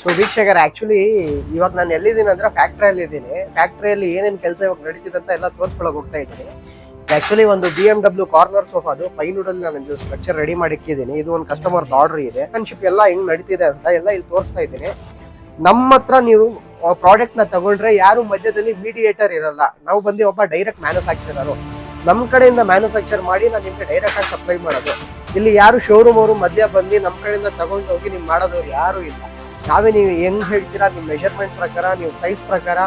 So ವೀಕ್ಷಕರ actually ಇವಾಗ ನಾನು ಎಲ್ಲಿದ್ದೀನಿ ಅಂದ್ರೆ ಫ್ಯಾಕ್ಟ್ರಿಯಲ್ಲಿ ಇದ್ದೀನಿ. ಫ್ಯಾಕ್ಟ್ರಿಯಲ್ಲಿ ಏನೇನು ಕೆಲಸ ಇವಾಗ ನಡೀತಿದೆ ಅಂತ ಎಲ್ಲ ತೋರಿಸ್ಕೊಳಕ್ ಹೋಗ್ತಾ ಇದ್ದೀನಿ. ಆಕ್ಚುಲಿ ಒಂದು BMW ಕಾರ್ನರ್ ಸೋಫಾ, ಅದು ಪೈನುಡಲ್ಲಿ ನಾನು ಸ್ಟ್ರಕ್ಚರ್ ರೆಡಿ ಮಾಡಿಕ್ಕಿದ್ದೀನಿ. ಇದು ಒಂದು ಕಸ್ಟಮರ್ ಆರ್ಡರ್ ಇದೆ. ಫ್ರೆಂಡ್ಶಿಪ್ ಎಲ್ಲ ಹೆಂಗ್ ನಡೀತಿದೆ ಅಂತ ಎಲ್ಲ ಇಲ್ಲಿ ತೋರಿಸ್ತಾ ಇದ್ದೀನಿ. ನಮ್ಮ ಹತ್ರ ನೀವು ಪ್ರಾಡಕ್ಟ್ ನ ತಗೊಂಡ್ರೆ ಯಾರು ಮಧ್ಯದಲ್ಲಿ ಮೀಡಿಯೇಟರ್ ಇರಲ್ಲ. ನಾವು ಬಂದು ಒಬ್ಬ ಡೈರೆಕ್ಟ್ ಮ್ಯಾನುಫ್ಯಾಕ್ಚರರು, ನಮ್ಮ ಕಡೆಯಿಂದ ಮ್ಯಾನುಫ್ಯಾಕ್ಚರ್ ಮಾಡಿ ನಾನು ನಿಮ್ಗೆ ಡೈರೆಕ್ಟ್ ಆಗಿ ಸಪ್ಲೈ ಮಾಡೋದು. ಇಲ್ಲಿ ಯಾರು ಶೋರೂಮ್ ಅವರು ಮಧ್ಯ ಬಂದು ನಮ್ಮ ಕಡೆಯಿಂದ ತಗೊಂಡು ಹೋಗಿ ನಿಮ್ಗೆ ಮಾಡೋದವ್ರು ಯಾರು ಇಲ್ಲ. ನಾವೇ ನೀವು ಹೆಂಗ್ ಹೇಳ್ತೀರಾ, ನಿಮ್ಮ ಮೆಜರ್ಮೆಂಟ್ ಪ್ರಕಾರ, ನೀವು ಸೈಜ್ ಪ್ರಕಾರ,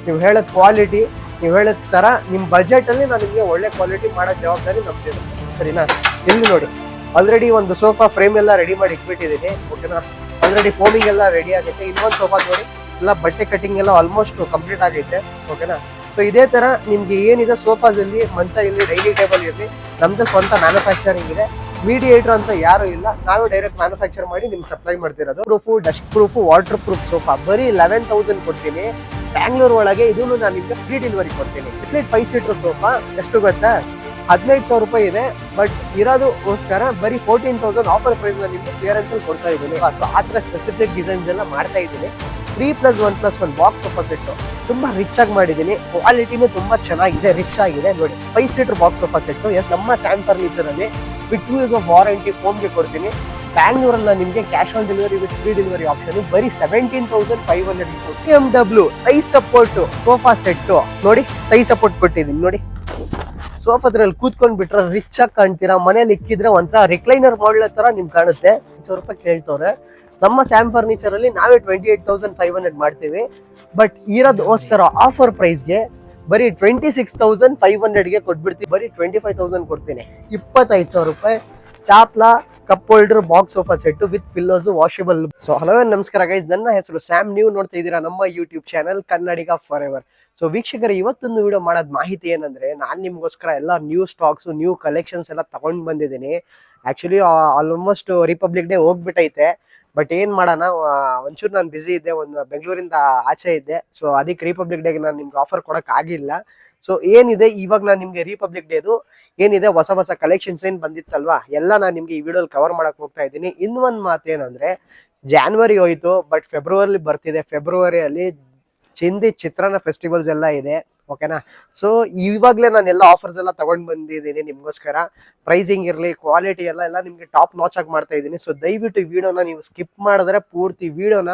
ನೀವು ಹೇಳೋದ್ ಕ್ವಾಲಿಟಿ, ನೀವು ಹೇಳೋದ್ ತರ ನಿಮ್ಮ ಬಜೆಟ್ ಅಲ್ಲಿ ನಾನು ನಿಮ್ಗೆ ಒಳ್ಳೆ ಕ್ವಾಲಿಟಿ ಮಾಡೋ ಜವಾಬ್ದಾರಿ ನಮ್ದಿದೆ. ಸರಿನಾ? ಇಲ್ಲಿ ನೋಡಿ, ಆಲ್ರೆಡಿ ಒಂದು ಸೋಫಾ ಫ್ರೇಮ್ ಎಲ್ಲ ರೆಡಿ ಮಾಡಿ ಇಟ್ಬಿಟ್ಟಿದ್ದೀನಿ. ಓಕೆನಾ? ಆಲ್ರೆಡಿ ಫೋಮಿಂಗ್ ಎಲ್ಲ ರೆಡಿ ಆಗೈತೆ. ಇನ್ನೊಂದು ಸೋಫಾ ನೋಡಿ, ಎಲ್ಲ ಬಟ್ಟೆ ಕಟಿಂಗ್ ಎಲ್ಲ ಆಲ್ಮೋಸ್ಟ್ ಕಂಪ್ಲೀಟ್ ಆಗೈತೆ. ಓಕೆನಾ? ಸೊ ಇದೇ ತರ ನಿಮ್ಗೆ ಏನಿದೆ ಸೋಫಾಸ್ ಇಲ್ಲಿ, ಮಂಚ ಇಲ್ಲಿ, ಡೈನಿಂಗ್ ಟೇಬಲ್ ಇರಲಿ, ನಮ್ದು ಸ್ವಂತ ಮ್ಯಾನುಫ್ಯಾಕ್ಚರಿಂಗ್ ಇದೆ. ಮೀಡಿಯೇಟರ್ ಅಂತ ಯಾರು ಇಲ್ಲ, ನಾವೇ ಡೈರೆಕ್ಟ್ ಮ್ಯಾನುಫ್ಯಾಕ್ಚರ್ ಮಾಡಿ ನಿಮ್ಗೆ ಸಪ್ಲೈ ಮಾಡ್ತಿರೋದು. Proof, dust proof, water proof sofa ಬರೀ 11,000 ಕೊಡ್ತೀನಿ. ಬ್ಯಾಂಗ್ಳೂರ್ ಒಳಗೆ ಇದನ್ನು ನಾನು ನಿಮ್ಗೆ ಫ್ರೀ ಡೆಲಿವರಿ ಕೊಡ್ತೀನಿ. ಕಂಪ್ಲೀಟ್ 5 ಸೀಟರ್ ಸೋಫಾ ಎಷ್ಟು ಗೊತ್ತಾ? 15,000 ರೂಪಾಯಿ ಇದೆ. ಬಟ್ ಇರೋದಕ್ಕೋಸ್ಕರ ಬರೀ 14,000 ಆಫರ್ ಪ್ರೈಸ್ ನ ನಿಮ್ಗೆ ಕ್ಲಿಯರೆನ್ಸ್ ಅಲ್ಲಿ ಕೊಡ್ತಾ ಇದ್ದೀನಿ. ಸೊ ಆ ತರ ಸ್ಪೆಸಿಫಿಕ್ ಡಿಸೈನ್ಸ್ ಎಲ್ಲ ಮಾಡ್ತಾ ಇದ್ದೀನಿ. 3+1+1 ಬಾಕ್ಸ್ ಸೋಫಾ ಸೆಟ್ ತುಂಬಾ ರಿಚ್ ಆಗಿ ಮಾಡಿದ್ದೀನಿ. ಕ್ವಾಲಿಟಿನೂ ತುಂಬಾ ಚೆನ್ನಾಗಿದೆ, ರಿಚ್ ಆಗಿದೆ. ನೋಡಿ, 5 ಸೀಟರ್ ಬಾಕ್ಸ್ ಸೋಫಾ ಸೆಟ್ ನಮ್ಮ ಸ್ಯಾಮ್ ಫರ್ನಿಚರ್ ಅಲ್ಲಿ ವಿತ್ 2 years ಆಫ್ ವಾರಂಟಿ ಫೋಮ್ಗೆ ಕೊಡ್ತೀನಿ. ಬ್ಯಾಂಗ್ಳೂರಲ್ಲಿ ನಿಮಗೆ cash on delivery with free delivery option ಬರೀ 17,500. BMW tie support sofa set ನೋಡಿ, ಟೈ ಸಪೋರ್ಟ್ ಕೊಟ್ಟಿದ್ದೀನಿ ನೋಡಿ. ಸೋಫಾದ್ರಲ್ಲಿ ಕೂತ್ಕೊಂಡ್ ಬಿಟ್ರೆ ರಿಚ್ ಆಗಿ ಕಾಣ್ತೀರಾ. ಮನೇಲಿ ಇಕ್ಕಿದ್ರೆ ಒಂಥರ ರಿಕ್ಲೈನರ್ ಮಾಡಲ್ ತರ ನಿಮ್ಗೆ ಕಾಣುತ್ತೆ. 100 ರೂಪಾಯಿ ಕೇಳ್ತವ್ರೆ. ನಮ್ಮ ಸ್ಯಾಮ್ ಫರ್ನಿಚರ್ ಅಲ್ಲಿ ನಾವೇ 28,500 ಮಾಡ್ತೀವಿ. ಬಟ್ ಇರೋದಕ್ಕೋಸ್ಕರ ಆಫರ್ ಪ್ರೈಸ್ಗೆ ಬರೀ 26,500ಗೆ ಕೊಟ್ಬಿಡ್ತೀವಿ. ಬರೀ 25,000 ಕೊಡ್ತೀನಿ. 25,000 ರೂಪಾಯಿ ಚಾಪ್ಲಾ cup holder box sofa set with pillows washable. So hello ನಮಸ್ಕಾರ ಗೈಸ್, ನನ್ನ ಹೆಸರು ಸ್ಯಾಮ್. ನೀವು ನೋಡ್ತಾ ಇದ್ದೀರಾ ನಮ್ಮ YouTube channel Kannadiga forever. So ವೀಕ್ಷಕರ, ಇವತ್ತೊಂದು ವಿಡಿಯೋ ಮಾಡೋದ್ ಮಾಹಿತಿ ಏನಂದ್ರೆ, ನಾನ್ ನಿಮ್ಗೋಸ್ಕರ ಎಲ್ಲ ನ್ಯೂ ಸ್ಟಾಕ್ಸ್, ನ್ಯೂ ಕಲೆಕ್ಷನ್ಸ್ ಎಲ್ಲ ತಗೊಂಡ್ ಬಂದಿದ್ದೀನಿ. ಆಕ್ಚುಲಿ ಆಲ್ಮೋಸ್ಟ್ ರಿಪಬ್ಲಿಕ್ ಡೇ ಹೋಗ್ಬಿಟ್ಟೈತೆ. ಬಟ್ ಏನ್ ಮಾಡೋಣ, ಒಂಚೂರು ನಾನು ಬಿಸಿ ಇದ್ದೆ, ಒಂದು ಬೆಂಗಳೂರಿಂದ ಆಚೆ ಇದ್ದೆ. ಸೊ ಅದಕ್ಕೆ ರಿಪಬ್ಲಿಕ್ ಡೇಗೆ ನಾನು ನಿಮ್ಗೆ ಆಫರ್ ಕೊಡಕ್ ಆಗಿಲ್ಲ. ಸೊ ಏನಿದೆ ಇವಾಗ ನಾನು ನಿಮ್ಗೆ ರಿಪಬ್ಲಿಕ್ ಡೇದು ಏನಿದೆ ಹೊಸ ಹೊಸ ಕಲೆಕ್ಷನ್ಸ್ ಏನ್ ಬಂದಿತ್ತಲ್ವಾ, ಎಲ್ಲ ನಾನು ನಿಮ್ಗೆ ಈ ವಿಡಿಯೋಲಿ ಕವರ್ ಮಾಡಕ್ ಹೋಗ್ತಾ ಇದ್ದೀನಿ. ಇನ್ನೊಂದು ಮಾತೇನಂದ್ರೆ, ಜಾನ್ವರಿ ಹೋಯ್ತು, ಬಟ್ ಫೆಬ್ರವರಿ ಬರ್ತಿದೆ. ಫೆಬ್ರವರಿಯಲ್ಲಿ ಚಿತ್ರಾನ್ನ ಫೆಸ್ಟಿವಲ್ಸ್ ಎಲ್ಲ ಇದೆ. ಓಕೆನಾ? ಸೊ ಇವಾಗಲೇ ನಾನು ಎಲ್ಲ ಆಫರ್ಸ್ ಎಲ್ಲ ತಗೊಂಡ್ ಬಂದಿದ್ದೀನಿ ನಿಮ್ಗೋಸ್ಕರ. ಪ್ರೈಸಿಂಗ್ ಇರಲಿ, ಕ್ವಾಲಿಟಿ ಎಲ್ಲ ನಿಮ್ಗೆ ಟಾಪ್ ನಾಚ್ ಆಗಿ ಮಾಡ್ತಾ ಇದ್ದೀನಿ. ಸೊ ದಯವಿಟ್ಟು ಈ ವಿಡಿಯೋನ ನೀವು ಸ್ಕಿಪ್ ಮಾಡಿದ್ರೆ ಪೂರ್ತಿ ವಿಡಿಯೋನ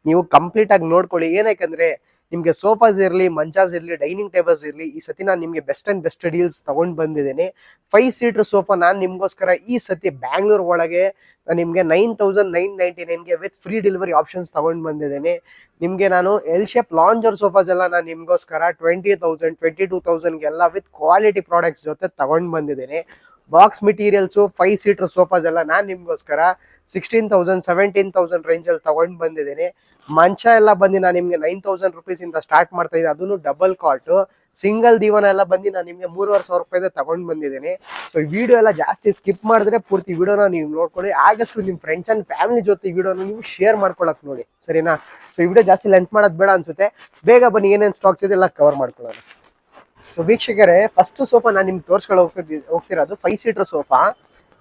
ನೀವು ಕಂಪ್ಲೀಟ್ ಆಗಿ ನೋಡ್ಕೊಳ್ಳಿ. ಏನಕ್ಕೆ ನಿಮ್ಗೆ ಸೋಫಾಸ್ ಇರಲಿ, ಮಂಚಾಸ್ ಇರಲಿ, ಡೈನಿಂಗ್ ಟೇಬಲ್ಸ್ ಇರಲಿ, ಈ ಸತಿ ನಾನು ನಿಮ್ಗೆ ಬೆಸ್ಟ್ ಅಂಡ್ ಬೆಸ್ಟ್ ಡೀಲ್ಸ್ ತಗೊಂಡ್ ಬಂದಿದ್ದೀನಿ. 5 ಸೀಟರ್ ಸೋಫಾ ನಾನು ನಿಮ್ಗೋಸ್ಕರ ಈ ಸತಿ ಬ್ಯಾಂಗ್ಳೂರ್ ಒಳಗೆ ನಿಮ್ಗೆ 9,999ಗೆ ವಿತ್ ಫ್ರೀ ಡೆಲಿವರಿ ಆಪ್ಷನ್ಸ್ ತಗೊಂಡ್ ಬಂದಿದ್ದೀನಿ. ನಿಮ್ಗೆ ನಾನು ಎಲ್ ಶೇಪ್ ಲಾಂಜರ್ ಸೋಫಾಸ್ ಎಲ್ಲ ನಾನು ನಿಮ್ಗೋಸ್ಕರ 20,000, 22,000ಗೆಲ್ಲ ವಿತ್ ಕ್ವಾಲಿಟಿ ಪ್ರಾಡಕ್ಟ್ಸ್ ಜೊತೆ ತಗೊಂಡ್ ಬಂದಿದ್ದೀನಿ. ಬಾಕ್ಸ್ ಮೆಟೀರಿಯಲ್ಸು 5 ಸೀಟರ್ ಸೋಫಾಸ್ ಎಲ್ಲ ನಾನು ನಿಮ್ಗೋಸ್ಕರ 16,000, 17,000 ರೇಂಜಲ್ಲಿ ತಗೊಂಡ್ ಬಂದಿದ್ದೀನಿ. ಮಂಚ ಎಲ್ಲ ಬಂದು ನಾನು ನಿಮ್ಗೆ 9,000 ರುಪೀಸ್ ಇಂದ ಸ್ಟಾರ್ಟ್ ಮಾಡ್ತಾ ಇದ್ದೀನಿ. ಅದನ್ನು ಡಬಲ್ ಕಾಟ್. ಸಿಂಗಲ್ ದಿವಾನ ಎಲ್ಲ ಬಂದು ನಾನು ನಿಮ್ಗೆ 3,500 ರೂಪಾಯಿಂದ ತಗೊಂಡ್ ಬಂದಿದ್ದೀನಿ. ಸೊ ಈ ವಿಡಿಯೋ ಎಲ್ಲ ಜಾಸ್ತಿ ಸ್ಕಿಪ್ ಮಾಡಿದ್ರೆ ಪೂರ್ತಿ ವಿಡಿಯೋನ ನೀವು ನೋಡ್ಕೊಳ್ಳಿ. ಆಗಷ್ಟು ನಿಮ್ಮ ಫ್ರೆಂಡ್ಸ್ ಅಂಡ್ ಫ್ಯಾಮಿಲಿ ಜೊತೆ ಈ ವಿಡಿಯೋನ ನೀವು ಶೇರ್ ಮಾಡ್ಕೊಳಕ್ ನೋಡಿ, ಸರಿನಾ? ಸೊ ಈ ವಿಡಿಯೋ ಜಾಸ್ತಿ ಲೆಂತ್ ಮಾಡೋದು ಬೇಡ ಅನ್ಸುತ್ತೆ. ಬೇಗ ಬನ್ನಿ, ಏನೇನು ಸ್ಟಾಕ್ಸ್ ಇದೆ ಎಲ್ಲ ಕವರ್ ಮಾಡ್ಕೊಳ್ಳೋಣ. ಸೊ ವೀಕ್ಷಕರೇ, ಫಸ್ಟ್ ಸೋಫಾ ನಾನು ನಿಮ್ಗೆ ಹೋಗ್ತಿರೋದು 5 ಸೀಟರ್ ಸೋಫಾ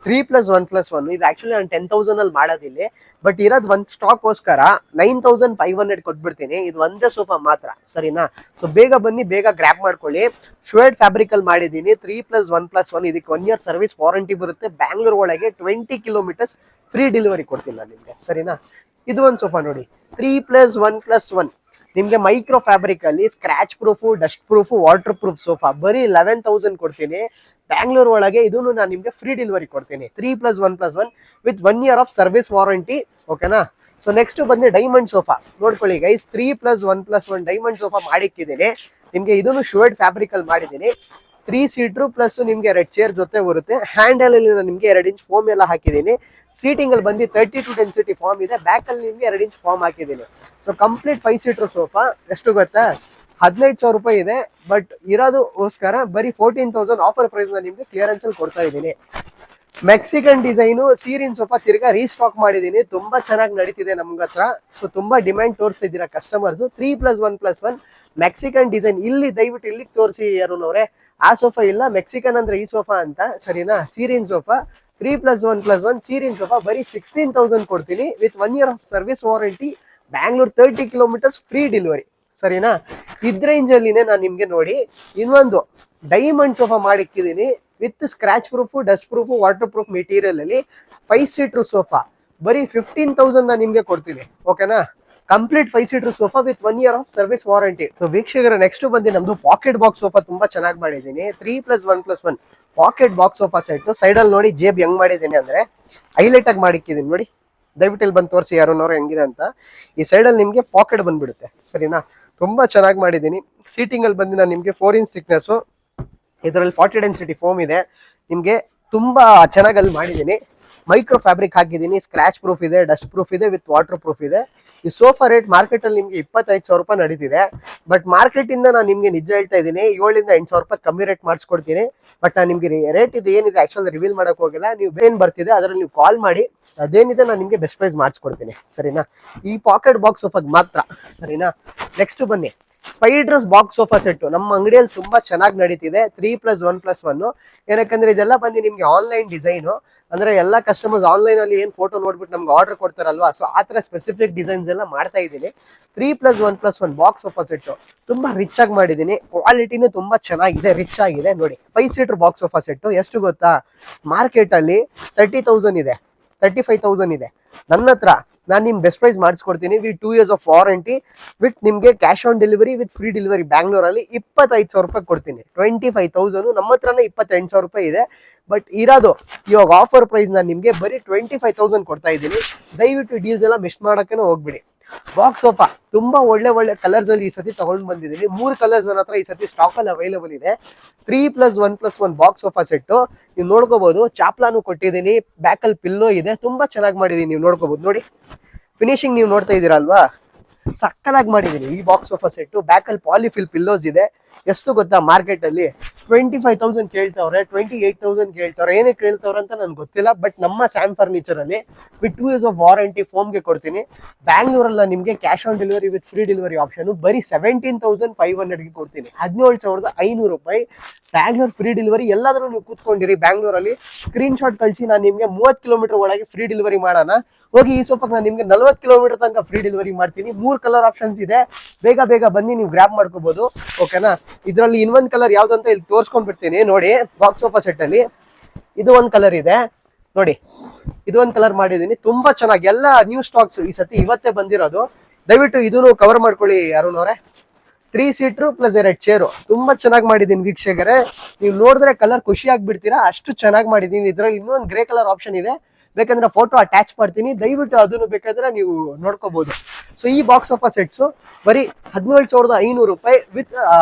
3+1+1. ಇದು ಆಕ್ಚುಲಿ ನಾನು 10,000 ಅಲ್ಲಿ ಮಾಡೋದಿಲ್ಲ. ಬಟ್ ಇರೋದು ಒಂದು ಸ್ಟಾಕ್ ಗೋಸ್ಕರ 9,500 ಕೊಟ್ಬಿಡ್ತೀನಿ. ಇದು ಒಂದೇ ಸೋಫಾ ಮಾತ್ರ, ಸರಿನಾ? ಸೊ ಬೇಗ ಬನ್ನಿ, ಬೇಗ ಗ್ರ್ಯಾಬ್ ಮಾಡ್ಕೊಳ್ಳಿ. ಶುವೇಡ್ ಫ್ಯಾಬ್ರಿಕ್ ಅಲ್ಲಿ ಮಾಡಿದ್ದೀನಿ. 3+1+1. ಇದಕ್ಕೆ 1 year ಸರ್ವಿಸ್ ವಾರಂಟಿ ಬರುತ್ತೆ. ಬ್ಯಾಂಗ್ಳೂರ್ ಒಳಗೆ 20 ಕಿಲೋಮೀಟರ್ಸ್ ಫ್ರೀ ಡೆಲಿವರಿ ಕೊಡ್ತೀನಿ ನಾನು ನಿಮ್ಗೆ, ಸರಿನಾ? ಇದು ಒಂದು ಸೋಫಾ ನೋಡಿ, 3+1+1. ನಿಮ್ಗೆ ಮೈಕ್ರೋ ಫ್ಯಾಬ್ರಿಕ್ ಅಲ್ಲಿ scratch proof, dust proof, water proof sofa ಬರೀ 11,000 ಕೊಡ್ತೀನಿ. ಬ್ಯಾಂಗ್ಳೂರ್ ಒಳಗೆ ಇದನ್ನು ನಾನು ನಿಮ್ಗೆ ಫ್ರೀ ಡೆಲಿವರಿ ಕೊಡ್ತೀನಿ. 3+1+1 with 1 year of service warranty. ಓಕೆನಾ? ಸೊ ನೆಕ್ಸ್ಟ್ ಬಂದು ಡೈಮಂಡ್ ಸೋಫಾ ನೋಡ್ಕೊಳ್ಳಿ ಗೈಸ್. 3+1+1 ಡೈಮಂಡ್ ಸೋಫಾ ಮಾಡಿಕ್ಕಿದ್ದೀನಿ ನಿಮ್ಗೆ. ಇದನ್ನು ಶುವೇಡ್ ಫ್ಯಾಬ್ರಿಕ್ ಅಲ್ಲಿ ಮಾಡಿದ್ದೀನಿ. 3 ಸೀಟರ್ ಪ್ಲಸ್ ನಿಮ್ಗೆ 2 ಚೇರ್ ಜೊತೆ ಬರುತ್ತೆ. ಹ್ಯಾಂಡಲ್ ಅಲ್ಲಿ ನಿಮ್ಗೆ 2 ಇಂಚ್ ಫೋಮ್ ಎಲ್ಲ ಹಾಕಿದ್ದೀನಿ. ಸೀಟಿಂಗ್ ಅಲ್ಲಿ ಬಂದು 30 to 10 ಫಾರ್ಮ್ ಇದೆ. ಬ್ಯಾಕ್ ಅಲ್ಲಿ ನಿಮ್ಗೆ 2 ಇಂಚ್ ಫಾರ್ಮ್ ಹಾಕಿದ್ದೀನಿ. ಸೊ ಕಂಪ್ಲೀಟ್ 5 ಸೀಟರ್ ಸೋಫಾ ಎಷ್ಟು ಗೊತ್ತಾ? 15,000 ರೂಪಾಯಿ ಇದೆ. ಬಟ್ ಇರೋದಕ್ಕೋಸ್ಕರ ಬರೀ 14,000 ಆಫರ್ ಪ್ರೈಸ್ ನ ನಿಮ್ಗೆ ಕ್ಲಿಯರೆನ್ಸ್ ಅಲ್ಲಿ ಕೊಡ್ತಾ ಇದ್ದೀನಿ. ಮೆಕ್ಸಿಕನ್ ಡಿಸೈನು ಸೀರಿನ್ ಸೋಫಾ ತಿರ್ಗಾ ರೀಸ್ಟಾಕ್ ಮಾಡಿದ್ದೀನಿ. ತುಂಬಾ ಚೆನ್ನಾಗಿ ನಡೀತಿದೆ ನಮ್ಗ ಹತ್ರ. ಸೊ ತುಂಬಾ ಡಿಮ್ಯಾಂಡ್ ತೋರಿಸಿದ್ದೀರಾ ಕಸ್ಟಮರ್ಸ್. 3+1+1 ಮೆಕ್ಸಿಕನ್ ಡಿಸೈನ್ ಇಲ್ಲಿ ದಯವಿಟ್ಟು ಇಲ್ಲಿಗೆ ತೋರಿಸಿ ಯಾರುನವ್ರೆ. ಆ ಸೋಫಾ ಇಲ್ಲ, ಮೆಕ್ಸಿಕನ್ ಅಂದ್ರೆ ಈ ಸೋಫಾ ಅಂತ, ಸರಿನಾ? ಸೀರಿನ್ ಸೋಫಾ 3+1+1 ಸೀರಿನ್ ಸೋಫಾ ಬರೀ 16,000 ಕೊಡ್ತೀನಿ with 1 year of service warranty. Bangalore 30 kilometres free delivery. ಸರಿನಾ? ಇದ್ ರೇಂಜ್ ಅಲ್ಲಿನೇ ನಾನು ನಿಮ್ಗೆ ನೋಡಿ ಇನ್ನೊಂದು ಡೈಮಂಡ್ ಸೋಫಾ ಮಾಡಿಕ್ಕಿದೀನಿ with scratch proof, dust proof, water proof material ಅಲ್ಲಿ 5 ಸೀಟರ್ ಸೋಫಾ ಬರೀ 15,000 ನಾನು ನಿಮ್ಗೆ ಕೊಡ್ತೀನಿ. ಓಕೆನಾ? Complete 5 seater sofa with 1 year of service warranty. So ವೀಕ್ಷಕರ, ನೆಕ್ಸ್ಟ್ ಬಂದು ನಮ್ದು ಪಾಕೆಟ್ ಬಾಕ್ಸ್ ಸೋಫಾ ತುಂಬಾ ಚೆನ್ನಾಗಿ ಮಾಡಿದೀನಿ. 3+1+1 pocket box sofa set. Side ಅಲ್ಲಿ ನೋಡಿ ಜೇಬ್ ಹೆಂಗ್ ಮಾಡಿದೀನಿ ಅಂದ್ರೆ ಹೈಲೈಟ್ ಆಗಿ ಮಾಡಿಕ್ಕಿದೀನಿ ನೋಡಿ. ದಯವಿಟ್ಟು ಇಲ್ಲಿ ಬಂದು ತೋರಿಸಿ ಯಾರನ್ನೋರು ಹೆಂಗಿದೆ ಅಂತ. ಈ ಸೈಡ್ ಅಲ್ಲಿ ನಿಮ್ಗೆ ಪಾಕೆಟ್ ಬಂದ್ಬಿಡುತ್ತೆ. ಸರಿನಾ? ತುಂಬಾ ಚೆನ್ನಾಗಿ ಮಾಡಿದೀನಿ. ಸೀಟಿಂಗ್ ಅಲ್ಲಿ ಬಂದು ನಾನು ನಿಮ್ಗೆ 4 ಇಂಚ್ ಥಿಕ್ನೆಸ್, ಇದರಲ್ಲಿ 40 ಡೆನ್ಸಿಟಿ ಫೋಮ್ ಇದೆ. ನಿಮ್ಗೆ ತುಂಬಾ ಚೆನ್ನಾಗಿ ಅಲ್ಲಿ ಮಾಡಿದೀನಿ. ಮೈಕ್ರೋ ಫ್ಯಾಬ್ರಿಕ್ ಹಾಕಿದೀನಿ, ಸ್ಕ್ರಾಚ್ ಪ್ರೂಫ್ ಇದೆ, ಡಸ್ಟ್ ಪ್ರೂಫ್ ಇದೆ, ವಿತ್ ವಾಟರ್ ಪ್ರೂಫ್ ಇದೆ. ಈ ಸೋಫಾ ರೇಟ್ ಮಾರ್ಕೆಟ್ ಅಲ್ಲಿ ನಿಮ್ಗೆ 25,000 ರೂಪಾಯಿ ನಡೀತಿದೆ. ಬಟ್ ಮಾರ್ಕೆಟ್ ಇಂದ ನಾನು ನಿಮ್ಗೆ ನಿಜ ಹೇಳ್ತಾ ಇದ್ದೀನಿ, 7,000 8,000 ರೂಪಾಯಿ ಕಮ್ಮಿ ರೇಟ್ ಮಾಡಿಸ್ಕೊಡ್ತೀನಿ. ಬಟ್ ನಾನು ನಿಮ್ಗೆ ರೇಟ್ ಇದು ಏನಿದೆ ಆಕ್ಚುಲಿ ರಿವೀಲ್ ಮಾಡಕ್ ಹೋಗಿಲ್ಲ. ನೀವು ಏನ್ ಬರ್ತಿದೆ ಅದರಲ್ಲಿ ನೀವು ಕಾಲ್ ಮಾಡಿ, ಅದೇನಿದೆ ನಾನು ನಿಮ್ಗೆ ಬೆಸ್ಟ್ ಪ್ರೈಸ್ ಮಾಡಿಸ್ಕೊಡ್ತೀನಿ. ಸರಿನಾ? ಈ ಪಾಕೆಟ್ ಬಾಕ್ಸ್ ಸೋಫಾಗ್ ಮಾತ್ರ. ಸರಿನಾ? ನೆಕ್ಸ್ಟ್ ಬನ್ನಿ, ಸ್ಪೈಡರ್ಸ್ ಬಾಕ್ಸ್ ಸೋಫಾ ಸೆಟ್ ನಮ್ಮ ಅಂಗಡಿಯಲ್ಲಿ ತುಂಬಾ ಚೆನ್ನಾಗಿ ನಡೀತಿದೆ. 3+1+1 ಏನಕ್ಕಂದ್ರೆ ಇದೆಲ್ಲ ಬಂದು ನಿಮ್ಗೆ ಆನ್ಲೈನ್ ಡಿಸೈನು. ಅಂದ್ರೆ ಎಲ್ಲ ಕಸ್ಟಮರ್ಸ್ ಆನ್ಲೈನ್ ಅಲ್ಲಿ ಏನ್ ಫೋಟೋ ನೋಡ್ಬಿಟ್ಟು ನಮ್ಗೆ ಆರ್ಡರ್ ಕೊಡ್ತಾರಲ್ವಾ, ಸೊ ಆ ತರ ಸ್ಪೆಸಿಫಿಕ್ ಡಿಸೈನ್ಸ್ ಎಲ್ಲ ಮಾಡ್ತಾ ಇದ್ದೀನಿ. 3+1+1 ಬಾಕ್ಸ್ ಸೋಫಾ ಸೆಟ್ ತುಂಬಾ ರಿಚ್ ಆಗಿ ಮಾಡಿದೀನಿ. ಕ್ವಾಲಿಟಿನೂ ತುಂಬಾ ಚೆನ್ನಾಗಿದೆ, ರಿಚ್ ಆಗಿದೆ ನೋಡಿ. 5 ಸೀಟರ್ ಬಾಕ್ಸ್ ಸೋಫಾ ಸೆಟ್ ಎಷ್ಟು ಗೊತ್ತಾ? ಮಾರ್ಕೆಟ್ ಅಲ್ಲಿ 30,000 ಇದೆ, 35,000 ಇದೆ. ನನ್ನ ಹತ್ರ ನಾನು ನಿಮ್ಗೆ ಬೆಸ್ಟ್ ಪ್ರೈಸ್ ಮಾಡಿಸ್ಕೊಡ್ತೀನಿ with 2 years of warranty, with ನಿಮ್ಗೆ cash on delivery with free delivery. ಬ್ಯಾಂಗ್ಳೂರಲ್ಲಿ 25,000 ರೂಪಾಯಿ ಕೊಡ್ತೀನಿ. 25,000 ನಮ್ಮ ಹತ್ರನೇ 28,000 ರೂಪಾಯಿ ಇದೆ. ಬಟ್ ಇರೋದು ಇವಾಗ ಆಫರ್ ಪ್ರೈಸ್ ನಾನು ನಿಮ್ಗೆ ಬರೀ 25,000 ಕೊಡ್ತಾ ಇದ್ದೀನಿ. ದಯವಿಟ್ಟು ಡೀಲ್ಸ್ ಎಲ್ಲ ಮಿಸ್ ಮಾಡಕ್ಕೆ ಹೋಗ್ಬಿಡಿ. ಬಾಕ್ಸ್ ಸೋಫಾ ತುಂಬಾ ಒಳ್ಳೆ ಒಳ್ಳೆ ಕಲರ್ಸ್ ಅಲ್ಲಿ ಈ ಸತಿ ತಗೊಂಡ್ ಬಂದಿದ್ದೀನಿ. 3 ಕಲರ್ಸ್ ನನ್ನ ಹತ್ರ ಈ ಸತಿ ಸ್ಟಾಕ್ ಅಲ್ಲಿ ಅವೈಲೇಬಲ್ ಇದೆ. 3+1+1 ಬಾಕ್ಸ್ ಸೋಫಾ ಸೆಟ್ ನೀವು ನೋಡ್ಕೋಬಹುದು. ಚಾಪ್ಲಾನು ಕೊಟ್ಟಿದ್ದೀನಿ, ಬ್ಯಾಕ್ ಅಲ್ಲಿ ಪಿಲ್ಲೋ ಇದೆ. ತುಂಬಾ ಚೆನ್ನಾಗಿ ಮಾಡಿದೀನಿ, ನೀವು ನೋಡ್ಕೋಬಹುದು ನೋಡಿ. ಫಿನಿಶಿಂಗ್ ನೀವು ನೋಡ್ತಾ ಇದ್ದೀರಾ ಅಲ್ವಾ, ಸಕ್ಕಲಾಗಿ ಮಾಡಿದೀನಿ ಈ ಬಾಕ್ಸ್ ಸೋಫಾ ಸೆಟ್. ಬ್ಯಾಕ್ ಅಲ್ಲಿ ಪಾಲಿಫಿಲ್ ಪಿಲ್ಲೋಸ್ ಇದೆ. ಎಷ್ಟು ಗೊತ್ತಾ? ಮಾರ್ಕೆಟ್ ಅಲ್ಲಿ 25,000 ಕೇಳ್ತವ್ರೆ, 28,000 ಕೇಳ್ತವ್ರೆ. ಏನಕ್ಕೆ ಕೇಳ್ತವ್ರೆ ಅಂತ ನನ್ಗೆ ಗೊತ್ತಿಲ್ಲ. ಬಟ್ ನಮ್ಮ ಸ್ಯಾಮ್ ಫರ್ನಿಚರ್ ಅಲ್ಲಿ ವಿತ್ 2 years ಆಫ್ ವಾರಂಟಿ ಫೋಮ್ಗೆ ಕೊಡ್ತೀನಿ. ಬ್ಯಾಂಗ್ಳೂರಲ್ಲ ನಿಮ್ಗೆ cash on delivery with free delivery option ಬರೀ 17,500ಗೆ ಕೊಡ್ತೀನಿ. 17,500 ರೂಪಾಯಿ ಬ್ಯಾಂಗ್ಳೂರ್ ಫ್ರೀ ಡೆಲಿವರಿ. ಎಲ್ಲಾದ್ರೂ ನೀವು ಕೂತ್ಕೊಂಡಿರಿ ಬ್ಯಾಂಗ್ಳೂರಲ್ಲಿ, ಸ್ಕ್ರೀನ್ ಶಾಟ್ ಕಳಿಸಿ, ನಾನು ನಿಮ್ಗೆ 30 ಕಿಲೋಮೀಟರ್ ಒಳಗೆ ಫ್ರೀ ಡೆಲಿವರಿ ಮಾಡೋಣ. ಹೋಗಿ ಈ ಸೋಫಾಗೆ ನಾನು ನಿಮ್ಗೆ 40 ಕಿಲೋಮೀಟರ್ ತನಕ ಫ್ರೀ ಡೆಲಿವರಿ ಮಾಡ್ತೀನಿ. 3 ಕಲರ್ ಆಪ್ಷನ್ಸ್ ಇದೆ, ಬೇಗ ಬೇಗ ಬನ್ನಿ ನೀವು ಗ್ರ್ಯಾಬ್ ಮಾಡ್ಕೋಬಹುದು. ಓಕೆನಾ? ಇದರಲ್ಲಿ ಇನ್ನೊಂದು ಕಲರ್ ಯಾವ್ದಂತ ಇಲ್ಲಿ ತೋರಿಸ್ಕೊಂಡ್ಬಿಡ್ತೀನಿ ನೋಡಿ. ಬಾಕ್ಸ್ ಸೋಫಾ ಸೆಟ್ ಅಲ್ಲಿ ಇದು ಒಂದು ಕಲರ್ ಇದೆ ನೋಡಿ, ಇದು ಒಂದು ಕಲರ್ ಮಾಡಿದೀನಿ. ತುಂಬಾ ಚೆನ್ನಾಗಿ, ಎಲ್ಲ ನ್ಯೂ ಸ್ಟಾಕ್ಸ್ ಈ ಸತಿ ಇವತ್ತೇ ಬಂದಿರೋದು. ದಯವಿಟ್ಟು ಇದನ್ನು ಕವರ್ ಮಾಡ್ಕೊಳ್ಳಿ ಯಾರೂನವ್ರೆ. 3 ಸೀಟರ್ ಪ್ಲಸ್ 2 ಚೇರು ತುಂಬಾ ಚೆನ್ನಾಗಿ ಮಾಡಿದೀನಿ ವೀಕ್ಷಕರೇ. ನೀವು ನೋಡಿದ್ರೆ ಕಲರ್ ಖುಷಿ ಆಗ್ಬಿಡ್ತೀರಾ, ಅಷ್ಟು ಚೆನ್ನಾಗಿ ಮಾಡಿದೀನಿ. ಇದರಲ್ಲಿ ಇನ್ನೊಂದು ಗ್ರೇ ಕಲರ್ ಆಪ್ಷನ್ ಇದೆ, ಬೇಕಂದ್ರೆ ಫೋಟೋ ಅಟ್ಯಾಚ್ ಮಾಡ್ತೀನಿ, ದಯವಿಟ್ಟು ಅದನ್ನು ಬೇಕಾದ್ರೆ ನೀವು ನೋಡ್ಕೋಬಹುದು. ಸೊ ಈ ಬಾಕ್ಸ್ ಸೋಫಾ ಸೆಟ್ಸ್ ಬರೀ 17,500 ರೂಪಾಯಿ ವಿತ್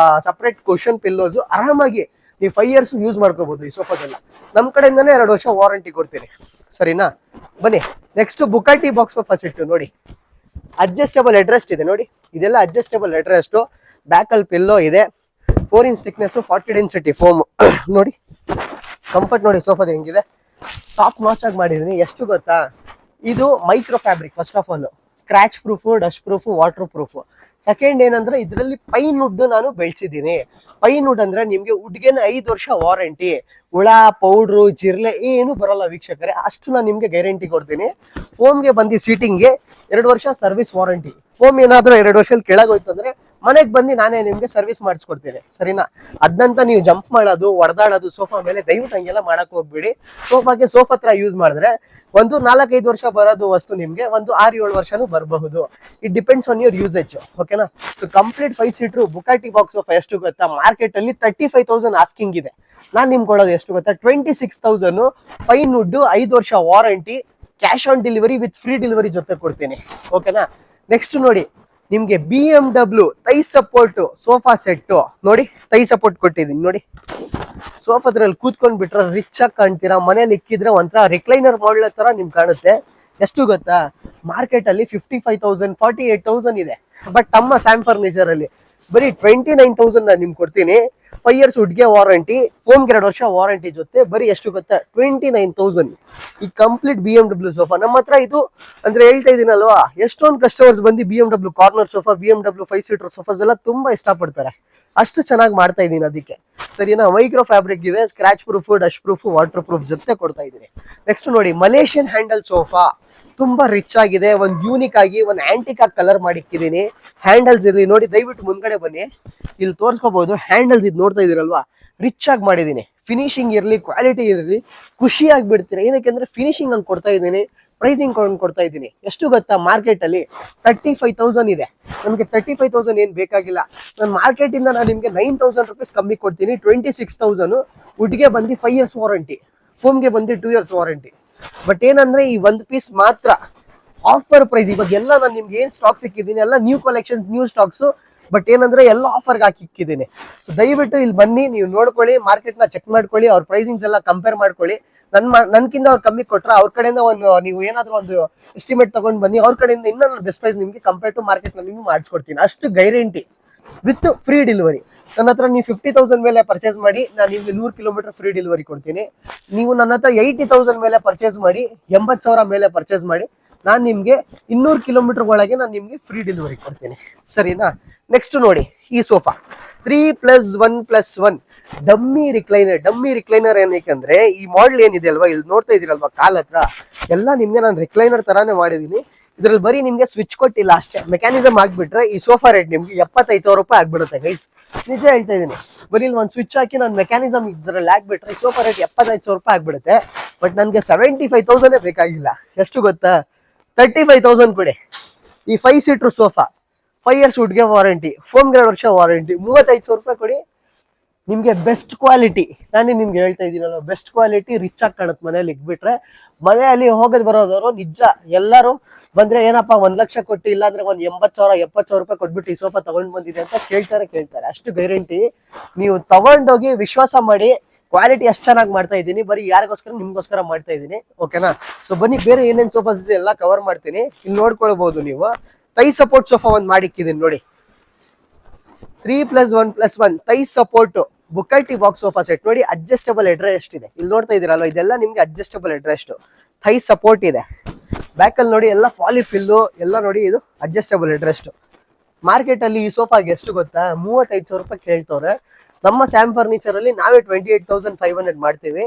ಸಪರೇಟ್ ಕುಷನ್ ಪಿಲ್ಲೋಸ್. ಆರಾಮಾಗಿ ನೀವು 5 years ಯೂಸ್ ಮಾಡ್ಕೋಬಹುದು ಈ ಸೋಫಾಸ್ ಎಲ್ಲ. ನಮ್ಮ ಕಡೆಯಿಂದಾನೇ 2 ವರ್ಷ ವಾರಂಟಿ ಕೊಡ್ತೀನಿ. ಸರಿನಾ? ಬನ್ನಿ, ನೆಕ್ಸ್ಟ್ ಬುಕಾಟಿ ಬಾಕ್ಸ್ ಸೋಫಾ ಸೆಟ್ ನೋಡಿ. ಅಡ್ಜಸ್ಟಬಲ್ ಹೆಡ್ರೆಸ್ಟ್ ಇದೆ ನೋಡಿ, ಇದೆಲ್ಲ ಅಡ್ಜಸ್ಟಬಲ್ ಹೆಡ್ರೆಸ್ಟ್. ಬ್ಯಾಕ್ ಅಲ್ಲಿ ಪಿಲ್ಲೋ ಇದೆ, 4 ಇಂಚ್ ಥಿಕ್ನೆಸ್, 40 ಡೆನ್ಸಿಟಿ ಫೋಮ್ ನೋಡಿ. ಕಂಫರ್ಟ್ ನೋಡಿ ಸೋಫಾದ ಹೆಂಗಿದೆ, ಟಾಪ್ ನಾಚ್ ಆಗಿ ಮಾಡಿದೀನಿ. ಎಷ್ಟು ಗೊತ್ತಾ? ಇದು micro fabric. First of all scratch proof, dust proof, water proof. Second ಏನಂದ್ರೆ ಇದರಲ್ಲಿ ಪೈನ್ ವುಡ್ ನಾನು ಬೆಳೆಸಿದ್ದೀನಿ. ಪೈನ್ ವುಡ್ ಅಂದ್ರೆ ನಿಮ್ಗೆ ವುಡ್ಗೆನ 5 ವರ್ಷ ವಾರಂಟಿ. ಹುಳ, ಪೌಡ್ರು, ಜಿರ್ಲೆ ಏನು ಬರಲ್ಲ ವೀಕ್ಷಕರೇ, ಅಷ್ಟು ನಾನು ನಿಮ್ಗೆ ಗ್ಯಾರಂಟಿ ಕೊಡ್ತೀನಿ. ಫೋಮ್ಗೆ ಬಂದು ಸೀಟಿಂಗ್ಗೆ 2 ವರ್ಷ ಸರ್ವಿಸ್ ವಾರಂಟಿ. ಫೋಮ್ ಏನಾದ್ರೂ 2 ವರ್ಷದಲ್ಲಿ ಕೆಳಗೋಯ್ತು ಅಂದ್ರೆ ಮನೆಗೆ ಬಂದು ನಾನೇ ನಿಮ್ಗೆ ಸರ್ವಿಸ್ ಮಾಡಿಸ್ಕೊಡ್ತೀನಿ. ಸರಿನಾ? ಅದಂತ ನೀವು ಜಂಪ್ ಮಾಡೋದು, ಹೊಡೆದಾಡೋದು ಸೋಫಾ ಮೇಲೆ ದಯವಿಟ್ಟು ಹಂಗೆಲ್ಲ ಮಾಡಕ್ ಹೋಗ್ಬಿಡಿ. ಸೋಫಾಗೆ ಸೋಫಾ ಹತ್ರ ಯೂಸ್ ಮಾಡಿದ್ರೆ ಒಂದು 4-5 ವರ್ಷ ಬರೋದು ವಸ್ತು ನಿಮ್ಗೆ ಒಂದು 6-7 ವರ್ಷನೂ ಬರಬಹುದು. It depends on your usage. ಓಕೆನಾ? So complete 5 seater Bugatti box sofa ಎಷ್ಟು ಗೊತ್ತಾ? ಮಾರ್ಕೆಟ್ ಅಲ್ಲಿ 35,000 ಆಸ್ಕಿಂಗ್ ಇದೆ. ನಾನ್ ನಿಮ್ಗೆ ಕೊಡೋದು ಎಷ್ಟು ಗೊತ್ತಾ? 26,000. ಪೈನ್ ವುಡ್, 5 ವರ್ಷ warranty, cash on delivery with free delivery ಜೊತೆ ಕೊಡ್ತೀನಿ. ಓಕೆನಾ? ನೆಕ್ಸ್ಟ್ ನೋಡಿ, ನಿಮ್ಗೆ BMW thigh support sofa set ನೋಡಿ. ಥೈ ಸಪೋರ್ಟ್ ಕೊಟ್ಟಿದ್ದೀನಿ ನೋಡಿ. ಸೋಫಾದ್ರಲ್ಲಿ ಕೂತ್ಕೊಂಡ್ ಬಿಟ್ರೆ ರಿಚ್ ಆಗಿ ಕಾಣ್ತೀರಾ. ಮನೇಲಿ ಇಕ್ಕಿದ್ರೆ ಒಂಥರ ರಿಕ್ಲೈನರ್ ಮಾಡಲ್ ತರ ನಿಮ್ಗೆ ಕಾಣುತ್ತೆ. ಎಷ್ಟು ಗೊತ್ತಾ? ಮಾರ್ಕೆಟ್ ಅಲ್ಲಿ 55,000 48,000 ಇದೆ. ಬಟ್ ನಮ್ಮ ಸ್ಯಾಮ್ ಫರ್ನಿಚರ್ ಅಲ್ಲಿ ಬರೀ 29,000 ನಾನು ನಿಮ್ಗೆ ಕೊಡ್ತೀನಿ. 5 years ವುಡ್ಗೆ ವಾರಂಟಿ, ಫೋಮ್ಗೆ 2 ವರ್ಷ ವಾರಂಟಿ ಜೊತೆ ಬರೀ ಎಷ್ಟು ಗೊತ್ತಾ 29,000 ಈ ಕಂಪ್ಲೀಟ್ BMW ಸೋಫಾ ನಮ್ಮ ಹತ್ರ. ಇದು ಅಂದ್ರೆ ಹೇಳ್ತಾ ಇದೀನಲ್ವಾ, ಎಷ್ಟೊಂದು ಕಸ್ಟಮರ್ಸ್ ಬಂದು BMW corner sofa, BMW 5 seater sofas ಎಲ್ಲ ತುಂಬಾ ಇಷ್ಟಪಡ್ತಾರೆ. ಅಷ್ಟು ಚೆನ್ನಾಗಿ ಮಾಡ್ತಾ ಇದೀನಿ ಅದಕ್ಕೆ. ಸರಿನಾ, ಮೈಕ್ರೋ ಫ್ಯಾಬ್ರಿಕ್ ಇದೆ, scratch proof, dust proof, water proof ಜೊತೆ ಕೊಡ್ತಾ ಇದೀನಿ. ನೆಕ್ಸ್ಟ್ ನೋಡಿ, ಮಲೇಷಿಯನ್ ಹ್ಯಾಂಡಲ್ ಸೋಫಾ ತುಂಬಾ ರಿಚ್ ಆಗಿದೆ, ಒಂದ್ ಯೂನಿಕ್ ಆಗಿ ಒಂದ್ ಆಂಟಿಕ್ ಆಗಿ ಕಲರ್ ಮಾಡಿಕ್ಕಿದೀನಿ. ಹ್ಯಾಂಡಲ್ಸ್ ಇರ್ಲಿ ನೋಡಿ, ದಯವಿಟ್ಟು ಮುಂದ್ಗಡೆ ಬನ್ನಿ, ಇಲ್ಲಿ ತೋರ್ಸ್ಕೋಬಹುದು. ಹ್ಯಾಂಡಲ್ಸ್ ಇದು ನೋಡ್ತಾ ಇದೀರಲ್ವಾ, ರಿಚ್ ಆಗಿ ಮಾಡಿದೀನಿ. ಫಿನಿಶಿಂಗ್ ಇರ್ಲಿ, ಕ್ವಾಲಿಟಿ ಇರ್ಲಿ, ಖುಷಿ ಆಗ್ಬಿಡ್ತೀರಾ. ಏನಕ್ಕೆ ಫಿನಿಶಿಂಗ್ ಹಂಗೆ ಕೊಡ್ತಾ ಇದ್ದೀನಿ, ಪ್ರೈಸಿಂಗ್ ಕೊಡ್ತಾ ಇದ್ದೀನಿ. ಎಷ್ಟು ಗೊತ್ತಾ, ಮಾರ್ಕೆಟ್ ಅಲ್ಲಿ 35,000 ಇದೆ, ನಮಗೆ 35,000 ಏನ್ ಬೇಕಾಗಿಲ್ಲ. ನಾನು ಮಾರ್ಕೆಟ್ ಇಂದ ನಾನು ನಿಮ್ಗೆ 9,000 rupees ಕಮ್ಮಿ ಕೊಡ್ತೀನಿ. 26,000 ವುಡ್ಗೆ ಬಂದು 5 years ವಾರಂಟಿ, ಫೋಮ್ಗೆ ಬಂದು 2 years ವಾರಂಟಿ. ಬಟ್ ಏನಂದ್ರೆ ಈ ಒಂದು ಪೀಸ್ ಮಾತ್ರ ಆಫರ್ ಪ್ರೈಸ್. ಇವಾಗ ಎಲ್ಲ ನಾನು ನಿಮ್ಗೆ ಏನ್ ಸ್ಟಾಕ್ ಸಿಕ್ಕಿದ್ದೀನಿ ಎಲ್ಲ new collections, new stocks. But ಏನಂದ್ರೆ ಎಲ್ಲ ಆಫರ್ಗೆ ಹಾಕಿಕ್ಕಿದ್ದೀನಿ. ಸೊ ದಯವಿಟ್ಟು ಇಲ್ಲಿ ಬನ್ನಿ, ನೀವು ನೋಡ್ಕೊಳ್ಳಿ, ಮಾರ್ಕೆಟ್ ನ ಚೆಕ್ ಮಾಡ್ಕೊಳ್ಳಿ, ಅವ್ರ ಪ್ರೈಸಿಂಗ್ಸ್ ಎಲ್ಲ ಕಂಪೇರ್ ಮಾಡ್ಕೊಳ್ಳಿ. ನನ್ಕಿಂತ ಅವ್ರು ಕಮ್ಮಿ ಕೊಟ್ರೆ ಅವ್ರ ಕಡೆಯಿಂದ ಒಂದು ನೀವು ಏನಾದ್ರು ಒಂದು ಎಸ್ಟಿಮೇಟ್ ತಗೊಂಡ್ ಬನ್ನಿ, ಅವ್ರ ಕಡೆಯಿಂದ ಇನ್ನೂ ಬೆಸ್ಟ್ ಪ್ರೈಸ್ ನಿಮ್ಗೆ ಕಂಪೇರ್ ಟು ಮಾರ್ಕೆಟ್ ನಲ್ಲಿ ನಿಮ್ಗೆ ಮಾಡಿಸ್ಕೊಡ್ತೀನಿ. ಅಷ್ಟು ಗ್ಯಾರಂಟಿ ವಿತ್ ಫ್ರೀ ಡೆಲಿವರಿ. ನನ್ನ ಹತ್ರ ನೀವು 50,000 ಮೇಲೆ ಪರ್ಚೇಸ್ ಮಾಡಿ, ನಾನು ನಿಮ್ಗೆ 100 ಕಿಲೋಮೀಟರ್ ಫ್ರೀ ಡೆಲಿವರಿ ಕೊಡ್ತೀನಿ. ನೀವು ನನ್ನ ಹತ್ರ 80,000 ಮೇಲೆ ಪರ್ಚೇಸ್ ಮಾಡಿ, 80,000 ಮೇಲೆ ಪರ್ಚೇಸ್ ಮಾಡಿ, ನಾನು ನಿಮ್ಗೆ 200 ಕಿಲೋಮೀಟರ್ ಒಳಗೆ ನಾನು ನಿಮ್ಗೆ ಫ್ರೀ ಡೆಲಿವರಿ ಕೊಡ್ತೀನಿ. ಸರಿನಾ. ನೆಕ್ಸ್ಟ್ ನೋಡಿ, ಈ sofa 3+1+1 dummy recliner. Dummy recliner ಏನಕ್ಕೆ, ಈ ಮಾಡೆಲ್ ಏನಿದೆ ಅಲ್ವಾ, ಇಲ್ಲಿ ನೋಡ್ತಾ ಇದೀರಲ್ವಾ ಕಾಲ್ ಹತ್ರ, ಎಲ್ಲ ನಿಮ್ಗೆ ನಾನು ರಿಕ್ಲೈನರ್ ತರಾನೇ ಮಾಡಿದೀನಿ. ಇದ್ರಲ್ಲಿ ಬರೀ ನಿಮ್ಗೆ ಸ್ವಿಚ್ ಕೊಟ್ಟಿಲ್ಲ ಅಷ್ಟೇ, ಮೆಕ್ಯಾನಿಸಮ್ ಆಗ್ಬಿಟ್ರೆ ಈ ಸೋಫಾ ರೇಟ್ ನಿಮ್ಗೆ 75,000 ರೂಪಾಯಿ ಆಗ್ಬಿಡುತ್ತೆ ಗೈಸ್. ನಿಜ ಹೇಳ್ತಾ ಇದೀನಿ. ಬರೀ ಇಲ್ಲಿ ಒಂದು ಸ್ವಿಚ್ ಹಾಕಿ ನಾನು ಮೆಕ್ಯಾನಿಸಮ್ ಇದ್ರಲ್ಲಿ ಹಾಕ್ಬಿಟ್ರೆ ಈ ಸೋಫಾ ರೇಟ್ 75,000 ರೂಪಾಯಿ ಆಗ್ಬಿಡುತ್ತೆ. ಬಟ್ ನನಗೆ 75,000 ಬೇಕಾಗಿಲ್ಲ. ಎಷ್ಟು ಗೊತ್ತಾ, 35,000 ಕೊಡಿ. ಈ 5 ಸೀಟರ್ ಸೋಫಾ 5 years ವುಡ್ಗೆ ವಾರಂಟಿ, ಫೋಮ್ಗೆ 2 ವರ್ಷ ವಾರಂಟಿ, 35,000 ರೂಪಾಯಿ ಕೊಡಿ. ನಿಮ್ಗೆ ಬೆಸ್ಟ್ ಕ್ವಾಲಿಟಿ, ನಾನೇ ನಿಮ್ಗೆ ಹೇಳ್ತಾ ಇದ್ದೀನಲ್ಲ, ಬೆಸ್ಟ್ ಕ್ವಾಲಿಟಿ, ರಿಚ್ ಆಗಿ ಕಾಣುತ್ತೆ. ಮನೇಲಿ ಇಕ್ಬಿಟ್ರೆ, ಮನೆಯಲ್ಲಿ ಹೋಗೋದು ಬರೋದವರು ನಿಜ ಎಲ್ಲರೂ ಬಂದ್ರೆ ಏನಪ್ಪಾ 1 ಲಕ್ಷ ಕೊಟ್ಟು, ಇಲ್ಲಾಂದ್ರೆ ಒಂದು 80,000 70,000 ರೂಪಾಯಿ ಕೊಟ್ಬಿಟ್ಟು ಈ ಸೋಫಾ ತಗೊಂಡ್ ಬಂದಿದೆ ಅಂತ ಕೇಳ್ತಾರೆ. ಅಷ್ಟು ಗ್ಯಾರಂಟಿ. ನೀವು ತಗೊಂಡೋಗಿ ವಿಶ್ವಾಸ ಮಾಡಿ, ಕ್ವಾಲಿಟಿ ಅಷ್ಟು ಚೆನ್ನಾಗಿ ಮಾಡ್ತಾ ಇದ್ದೀನಿ. ಬರೀ ಯಾರಿಗೋಸ್ಕರ, ನಿಮ್ಗೋಸ್ಕರ ಮಾಡ್ತಾ ಇದ್ದೀನಿ. ಓಕೆನಾ. ಸೊ ಬನ್ನಿ, ಬೇರೆ ಏನೇನ್ ಸೋಫಾಸ್ ಇದೆ ಎಲ್ಲ ಕವರ್ ಮಾಡ್ತೀನಿ. ಇಲ್ಲಿ ನೋಡ್ಕೊಳ್ಬಹುದು ನೀವು. ಥೈ ಸಪೋರ್ಟ್ ಸೋಫಾ ಒಂದು ಮಾಡಿಕ್ಕಿದ್ದೀನಿ ನೋಡಿ, 3+1+1 thigh support Bugatti box sofa set ನೋಡಿ. ಅಡ್ಜಸ್ಟಬಲ್ ಹೆಡ್ರೆಸ್ಟ್ ಇದೆ, ಇಲ್ಲಿ ನೋಡ್ತಾ ಇದೀರಲ್ವ, ಇದೆಲ್ಲ ನಿಮ್ಗೆ ಅಡ್ಜಸ್ಟಬಲ್ ಹೆಡ್ರೆಸ್ಟ್, ಥೈ ಸಪೋರ್ಟ್ ಇದೆ. ಬ್ಯಾಕ್ ಅಲ್ಲಿ ನೋಡಿ ಎಲ್ಲ ಪಾಲಿಫಿಲ್ಲು ಎಲ್ಲ ನೋಡಿ, ಇದು ಅಡ್ಜಸ್ಟಬಲ್ ಹೆಡ್ರೆಸ್ಟ್. ಮಾರ್ಕೆಟ್ ಅಲ್ಲಿ ಈ ಸೋಫಾಗೆ ಎಷ್ಟು ಗೊತ್ತಾ, 35,000 ರೂಪಾಯಿ ಕೇಳ್ತವ್ರೆ. ನಮ್ಮ ಸ್ಯಾಮ್ ಫರ್ನಿಚರ್ ಅಲ್ಲಿ ನಾವೇ 28,500 ಮಾಡ್ತೀವಿ.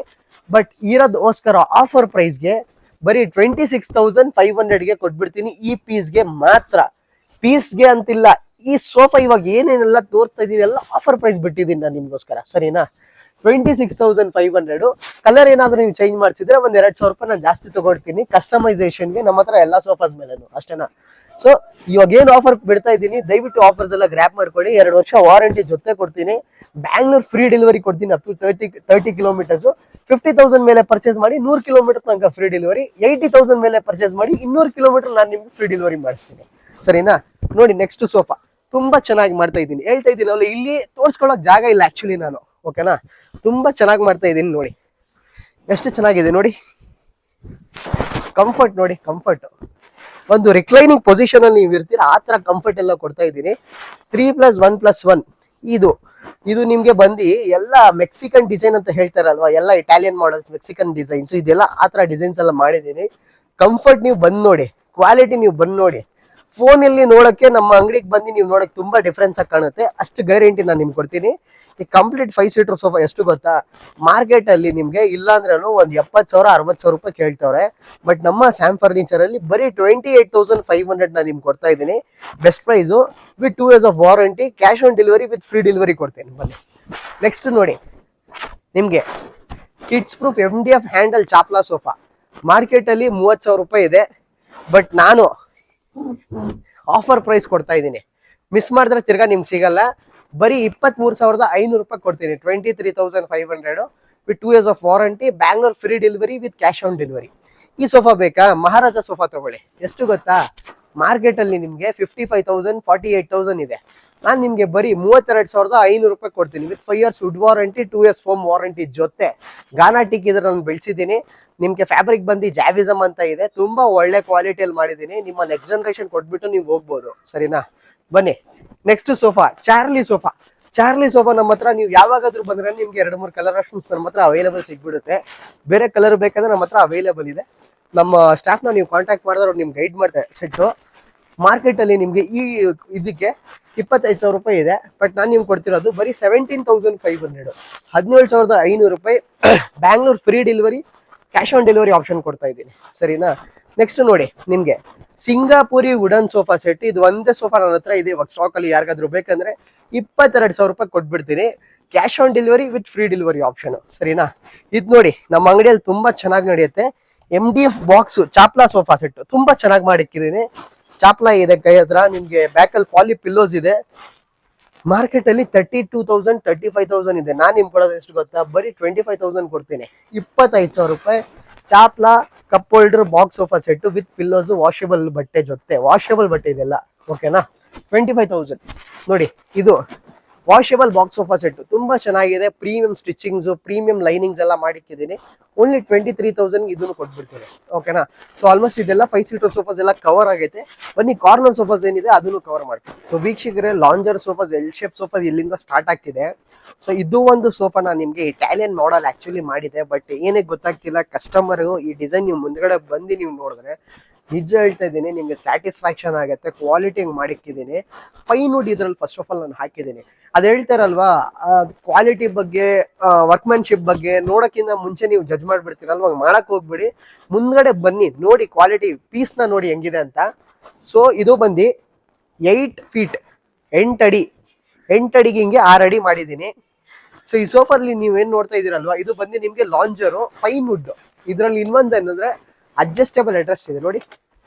ಬಟ್ ಇರೋದೋಸ್ಕರ ಆಫರ್ ಪ್ರೈಸ್ಗೆ ಬರೀ 26,500ಗೆ ಕೊಟ್ಬಿಡ್ತೀನಿ. ಈ ಪೀಸ್ಗೆ ಮಾತ್ರ, ಪೀಸ್ಗೆ ಅಂತಿಲ್ಲ, ಈ ಸೋಫಾ ಇವಾಗ ಏನೇನೆಲ್ಲ ತೋರಿಸ್ತಾ ಇದೀನಿ ಎಲ್ಲ ಆಫರ್ ಪ್ರೈಸ್ ಬಿಟ್ಟಿದ್ದೀನಿ ನಾನು ನಿಮ್ಗೋಸ್ಕರ. ಸರಿನಾ. 26,500. ಕಲರ್ ಏನಾದ್ರು ನೀವು ಚೇಂಜ್ ಮಾಡಿಸಿದ್ರೆ ಒಂದ್ 2,000 ರೂಪಾಯಿ ನಾನು ಜಾಸ್ತಿ ತಗೊಳ್ತೀನಿ ಕಸ್ಟಮೈಸೇಷನ್ಗೆ. ನಮ್ಮ ಹತ್ರ ಎಲ್ಲ ಸೋಫಾಸ್ ಮೇಲೆನು ಅಷ್ಟೇನಾ. ಸೊ ಇವಾಗ ಏನು ಆಫರ್ ಬಿಡ್ತಾ ಇದ್ದೀನಿ, ದಯವಿಟ್ಟು ಆಫರ್ಸ್ ಎಲ್ಲ ಗ್ರ್ಯಾಪ್ ಮಾಡ್ಕೊಳ್ಳಿ. 2 ವರ್ಷ ವಾರಂಟಿ ಜೊತೆ ಕೊಡ್ತೀನಿ. ಬ್ಯಾಂಗ್ಳೂರ್ ಫ್ರೀ ಡೆಲಿವರಿ ಕೊಡ್ತೀನಿ ಅಪ್ ಟು 30 ಕಿಲೋಮೀಟರ್ಸ್. 50,000 ಮೇಲೆ ಪರ್ಚೇಸ್ ಮಾಡಿ 100 ಕಿಲೋಮೀಟರ್ ತನಕ ಫ್ರೀ ಡೆಲಿವರಿ. 80,000 ಮೇಲೆ ಪರ್ಚೇಸ್ ಮಾಡಿ 200 ಕಿಲೋಮೀಟರ್ ನಾನು ನಿಮ್ಗೆ ಫ್ರೀ ಡೆಲಿವರಿ ಮಾಡಿಸ್ತೀನಿ. ಸರಿನಾ. ನೋಡಿ, ನೆಕ್ಸ್ಟ್ ಸೋಫಾ ತುಂಬಾ ಚೆನ್ನಾಗಿ ಮಾಡ್ತಾ ಇದ್ದೀನಿ. ಹೇಳ್ತಾ ಇದ್ದೀನಿ ಅಲ್ಲ, ಇಲ್ಲಿ ತೋರಿಸ್ಕೊಳ್ಳೋಕೆ ಜಾಗ ಇಲ್ಲ ಆಕ್ಚುಲಿ ನಾನು. ಓಕೆನಾ. ತುಂಬಾ ಚೆನ್ನಾಗಿ ಮಾಡ್ತಾ ಇದ್ದೀನಿ ನೋಡಿ, ಎಷ್ಟು ಚೆನ್ನಾಗಿದೆ ನೋಡಿ. ಕಂಫರ್ಟ್ ನೋಡಿ, ಕಂಫರ್ಟ್ ಒಂದು ರಿಕ್ಲೈನಿಂಗ್ ಪೊಸಿಷನ್ ಅಲ್ಲಿ ನೀವು ಇರ್ತೀರಾ, ಆ ತರ ಕಂಫರ್ಟ್ ಎಲ್ಲ ಕೊಡ್ತಾ ಇದ್ದೀನಿ. 3+1+1 ಇದು ನಿಮ್ಗೆ ಬಂದು ಎಲ್ಲ ಮೆಕ್ಸಿಕನ್ ಡಿಸೈನ್ ಅಂತ ಹೇಳ್ತಾರಲ್ವಾ, ಎಲ್ಲ ಇಟಾಲಿಯನ್ ಮಾಡಲ್ಸ್, ಮೆಕ್ಸಿಕನ್ ಡಿಸೈನ್ಸ್, ಇದೆಲ್ಲ ಆ ತರ ಡಿಸೈನ್ಸ್ ಎಲ್ಲ ಮಾಡಿದ್ದೀನಿ. ಕಂಫರ್ಟ್ ನೀವು ಬಂದ್ ನೋಡಿ, ಕ್ವಾಲಿಟಿ ನೀವು ಬಂದ್ ನೋಡಿ. ಫೋನ್ ಅಲ್ಲಿ ನೋಡಕ್ಕೆ, ನಮ್ಮ ಅಂಗಡಿಗೆ ಬಂದು ನೀವು ನೋಡಕ್ ತುಂಬಾ ಡಿಫ್ರೆನ್ಸ್ ಆಗಿ ಕಾಣುತ್ತೆ. ಅಷ್ಟು ಗ್ಯಾರಂಟಿ ನಾನು ನಿಮ್ಗೆ ಕೊಡ್ತೀನಿ. ಈ ಕಂಪ್ಲೀಟ್ 5 ಸೀಟರ್ ಸೋಫಾ ಎಷ್ಟು ಗೊತ್ತಾ, ಮಾರ್ಕೆಟ್ ಅಲ್ಲಿ ನಿಮ್ಗೆ ಇಲ್ಲ ಅಂದ್ರೂ ಒಂದ್ 70,000 60,000 ರೂಪಾಯಿ ಕೇಳ್ತವ್ರೆ. ಬಟ್ ನಮ್ಮ ಸ್ಯಾಮ್ ಫರ್ನಿಚರ್ ಅಲ್ಲಿ ಬರೀ 28,500 ನಾನು ನಿಮ್ಗೆ ಕೊಡ್ತಾ ಇದ್ದೀನಿ. Best price with 2 years of warranty, cash on delivery with free delivery ಕೊಡ್ತೀನಿ. ಬನ್ನಿ, ನೆಕ್ಸ್ಟ್ ನೋಡಿ, ನಿಮ್ಗೆ ಕಿಡ್ಸ್ ಪ್ರೂಫ್ MDF ಹ್ಯಾಂಡಲ್ ಚಾಪ್ಲಾ ಸೋಫಾ ಮಾರ್ಕೆಟ್ ಅಲ್ಲಿ 30,000 ರೂಪಾಯಿ ಇದೆ. ಬಟ್ ನಾನು ಆಫರ್ ಪ್ರೈಸ್ ಕೊಡ್ತಾ ಇದ್ದೀನಿ. ಮಿಸ್ ಮಾಡಿದ್ರೆ ತಿರ್ಗಾ ನಿಮ್ಗೆ ಸಿಗಲ್ಲ. ಬರೀ 23,500 ರೂಪಾಯಿ ಕೊಡ್ತೀನಿ. 23,500 with 2 years of warranty, Bangalore free delivery with cash on delivery. ಈ ಸೋಫಾ ಬೇಕಾ, ಮಹಾರಾಜ ಸೋಫಾ ತಗೊಳ್ಳಿ. ಎಷ್ಟು ಗೊತ್ತಾ, ಮಾರ್ಕೆಟ್ ಅಲ್ಲಿ ನಿಮ್ಗೆ 55,000 48,000 ಇದೆ. ನಾನು ನಿಮ್ಗೆ ಬರೀ 32,500 ರೂಪಾಯಿ ಕೊಡ್ತೀನಿ with 5 years wood warranty, 2 years foam warranty ಜೊತೆ. ಗಾನಾಟಿಕ್ ಇದ್ರ ನಾನು ಬೆಳೆಸಿದ್ದೀನಿ. ನಿಮ್ಗೆ ಫ್ಯಾಬ್ರಿಕ್ ಬಂದು ಜಾವಿಸಮ್ ಅಂತ ಇದೆ, ತುಂಬಾ ಒಳ್ಳೆ ಕ್ವಾಲಿಟಿಯಲ್ಲಿ ಮಾಡಿದ್ದೀನಿ. ನಿಮ್ಮ ನೆಕ್ಸ್ಟ್ ಜನರೇಷನ್ ಕೊಟ್ಬಿಟ್ಟು ನೀವು ಹೋಗ್ಬೋದು. ಸರಿನಾ. ಬನ್ನಿ, next sofa Charlie sofa Charlie sofa ನಮ್ಮ ಹತ್ರ ನೀವು ಯಾವಾಗಾದ್ರೂ ಬಂದ್ರೆ ನಿಮ್ಗೆ 2-3 ಕಲರ್ ಆಪ್ಷನ್ಸ್ ನಮ್ಮ ಹತ್ರ ಅವೈಲೇಬಲ್ ಸಿಗ್ಬಿಡುತ್ತೆ. ಬೇರೆ ಕಲರ್ ಬೇಕಂದ್ರೆ ನಮ್ಮ ಹತ್ರ ಅವೈಲೇಬಲ್ ಇದೆ. ನಮ್ಮ ಸ್ಟಾಫ್ನ ನೀವು ಕಾಂಟ್ಯಾಕ್ಟ್ ಮಾಡಿದ್ರೆ ನಿಮ್ಗೆ ಗೈಡ್ ಮಾಡ್ತಾರೆ. ಸೆಟ್ಟು ಮಾರ್ಕೆಟ್ ಅಲ್ಲಿ ನಿಮ್ಗೆ ಈ ಇದಕ್ಕೆ 25,000 ರೂಪಾಯಿ ಇದೆ. ಬಟ್ ನಾನು ನಿಮ್ಗೆ ಕೊಡ್ತಿರೋದು ಬರೀ 17,500, 17,500 ರೂಪಾಯಿ. Bangalore free delivery, cash on delivery option ಕೊಡ್ತಾ ಇದ್ದೀನಿ, ಸರಿನಾ. ನೆಕ್ಸ್ಟ್ ನೋಡಿ, ನಿಮ್ಗೆ ಸಿಂಗಾಪುರಿ ವುಡನ್ ಸೋಫಾ ಸೆಟ್. ಇದು ಒಂದೇ ಸೋಫಾ ನನ್ನ ಹತ್ರ ಇದೆ ಇವಾಗ ಸ್ಟಾಕ್ ಅಲ್ಲಿ. ಯಾರಿಗಾದ್ರೂ ಬೇಕಂದ್ರೆ 22,000 ರೂಪಾಯಿ ಕೊಟ್ಬಿಡ್ತೀನಿ, cash on delivery with free delivery option, ಸರಿನಾ. ಇದು ನೋಡಿ, ನಮ್ಮ ಅಂಗಡಿಯಲ್ಲಿ ತುಂಬಾ ಚೆನ್ನಾಗಿ ನಡೆಯುತ್ತೆ. MDF ಬಾಕ್ಸ್ ಚಾಪ್ಲಾ ಸೋಫಾ ಸೆಟ್ ತುಂಬಾ ಚೆನ್ನಾಗಿ ಮಾಡಿಕ್ಕಿದ್ದೀನಿ. ಚಾಪ್ಲಾ ಇದೆ ಕೈ ಹತ್ರ. ನಿಮ್ಗೆ ಬ್ಯಾಕಲ್ಲಿ ಪಾಲಿ ಪಿಲ್ಲೋಸ್ ಇದೆ. ಮಾರ್ಕೆಟ್ ಅಲ್ಲಿ 32,000 35,000 ಇದೆ. ನಾನು ನಿಮ್ಗೆ ಕೊಡೋದು ಎಷ್ಟು ಗೊತ್ತಾ, ಬರೀ 25,000 ಕೊಡ್ತೀನಿ. 25,000 ರೂಪಾಯಿ ಚಾಪ್ಲಾ cup holder box sofa set with pillows, washable ಬಟ್ಟೆ ಜೊತೆ. ವಾಷಬಲ್ ಬಟ್ಟೆ ಇದೆಲ್ಲ, ಓಕೆನಾ. 25,000 ನೋಡಿ. ಇದು ವಾಷಬಲ್ ಬಾಕ್ಸ್ ಸೋಫಾ ಸೆಟ್ ತುಂಬಾ ಚೆನ್ನಾಗಿದೆ. ಪ್ರೀಮಿಯಂ ಸ್ಟಿಚಿಂಗ್ಸ್, ಪ್ರೀಮಿಯಂ ಲೈನಿಂಗ್ಸ್ ಎಲ್ಲ ಮಾಡಿಕ್ಕಿದ್ದೀನಿ. ಓನ್ಲಿ 23,000 ಇದನ್ನು ಕೊಟ್ಬಿಡ್ತೀನಿ, ಓಕೆನಾ. ಸೊ ಆಲ್ಮೋಸ್ಟ್ ಇದೆಲ್ಲ 5 ಸೀಟರ್ ಸೋಫಾಸ್ ಎಲ್ಲ ಕವರ್ ಆಗೈತೆ. ಬನ್ನಿ ಕಾರ್ನರ್ ಸೋಫಾಸ್ ಏನಿದೆ ಅದನ್ನು ಕವರ್ ಮಾಡ್ತೀನಿ. ಸೊ ವೀಕ್ಷಕರೇ, lounger sofas, L shape sofas ಇಲ್ಲಿಂದ ಸ್ಟಾರ್ಟ್ ಆಗ್ತಿದೆ. ಸೊ ಇದು ಒಂದು ಸೋಫಾ ನಾನು ನಿಮ್ಗೆ ಇಟಾಲಿಯನ್ ಮಾಡಲ್ ಆಕ್ಚುಲಿ ಮಾಡಿದೆ. ಬಟ್ ಏನೇ ಗೊತ್ತಾಗ್ತಿಲ್ಲ, ಕಸ್ಟಮರ್ ಈ ಡಿಸೈನ್ ನೀವು ಮುಂದ್ಗಡೆ ಬಂದು ನೀವು ನೋಡಿದ್ರೆ ನಿಜ ಹೇಳ್ತಾ ಇದ್ದೀನಿ, ನಿಮ್ಗೆ ಸ್ಯಾಟಿಸ್ಫ್ಯಾಕ್ಷನ್ ಆಗುತ್ತೆ. ಕ್ವಾಲಿಟಿ ಹಂಗೆ ಮಾಡಿಕ್ಕಿದ್ದೀನಿ. ಪೈನ್ವುಡ್ ಇದ್ರಲ್ಲಿ ಫಸ್ಟ್ ಆಫ್ ಆಲ್ ನಾನು ಹಾಕಿದ್ದೀನಿ. ಅದ್ ಹೇಳ್ತಾರಲ್ವಾ, ಕ್ವಾಲಿಟಿ ಬಗ್ಗೆ, ವರ್ಕ್ಮ್ಯಾನ್ಶಿಪ್ ಬಗ್ಗೆ ನೋಡೋಕ್ಕಿಂತ ಮುಂಚೆ ನೀವು ಜಡ್ಜ್ ಮಾಡ್ಬಿಡ್ತೀರಲ್ವಾ, ಹಂಗೆ ಮಾಡಕ್ ಹೋಗ್ಬಿಡಿ. ಮುಂದ್ಗಡೆ ಬನ್ನಿ, ನೋಡಿ ಕ್ವಾಲಿಟಿ ಪೀಸ್ನ ನೋಡಿ ಹೆಂಗಿದೆ ಅಂತ. ಸೊ ಇದು ಬಂದು 8 ಫೀಟ್ 8 ಅಡಿ, 8 ಅಡಿಗೆ ಹಿಂಗೆ 6 ಅಡಿ ಮಾಡಿದ್ದೀನಿ. ಸೊ ಈ ಸೋಫಾಲ್ಲಿ ನೀವೇನ್ ನೋಡ್ತಾ ಇದೀರಲ್ವಾ, ಇದು ಬಂದು ನಿಮ್ಗೆ ಲಾಂಜರು ಪೈನ್ವುಡ್. ಇದ್ರಲ್ಲಿ ಇನ್ನೊಂದು ಏನಂದ್ರೆ ಅಡ್ಜಸ್ಟೇಬಲ್ ಅಡ್ರೆಸ್ಟ್ ಇದೆ ನೋಡಿ,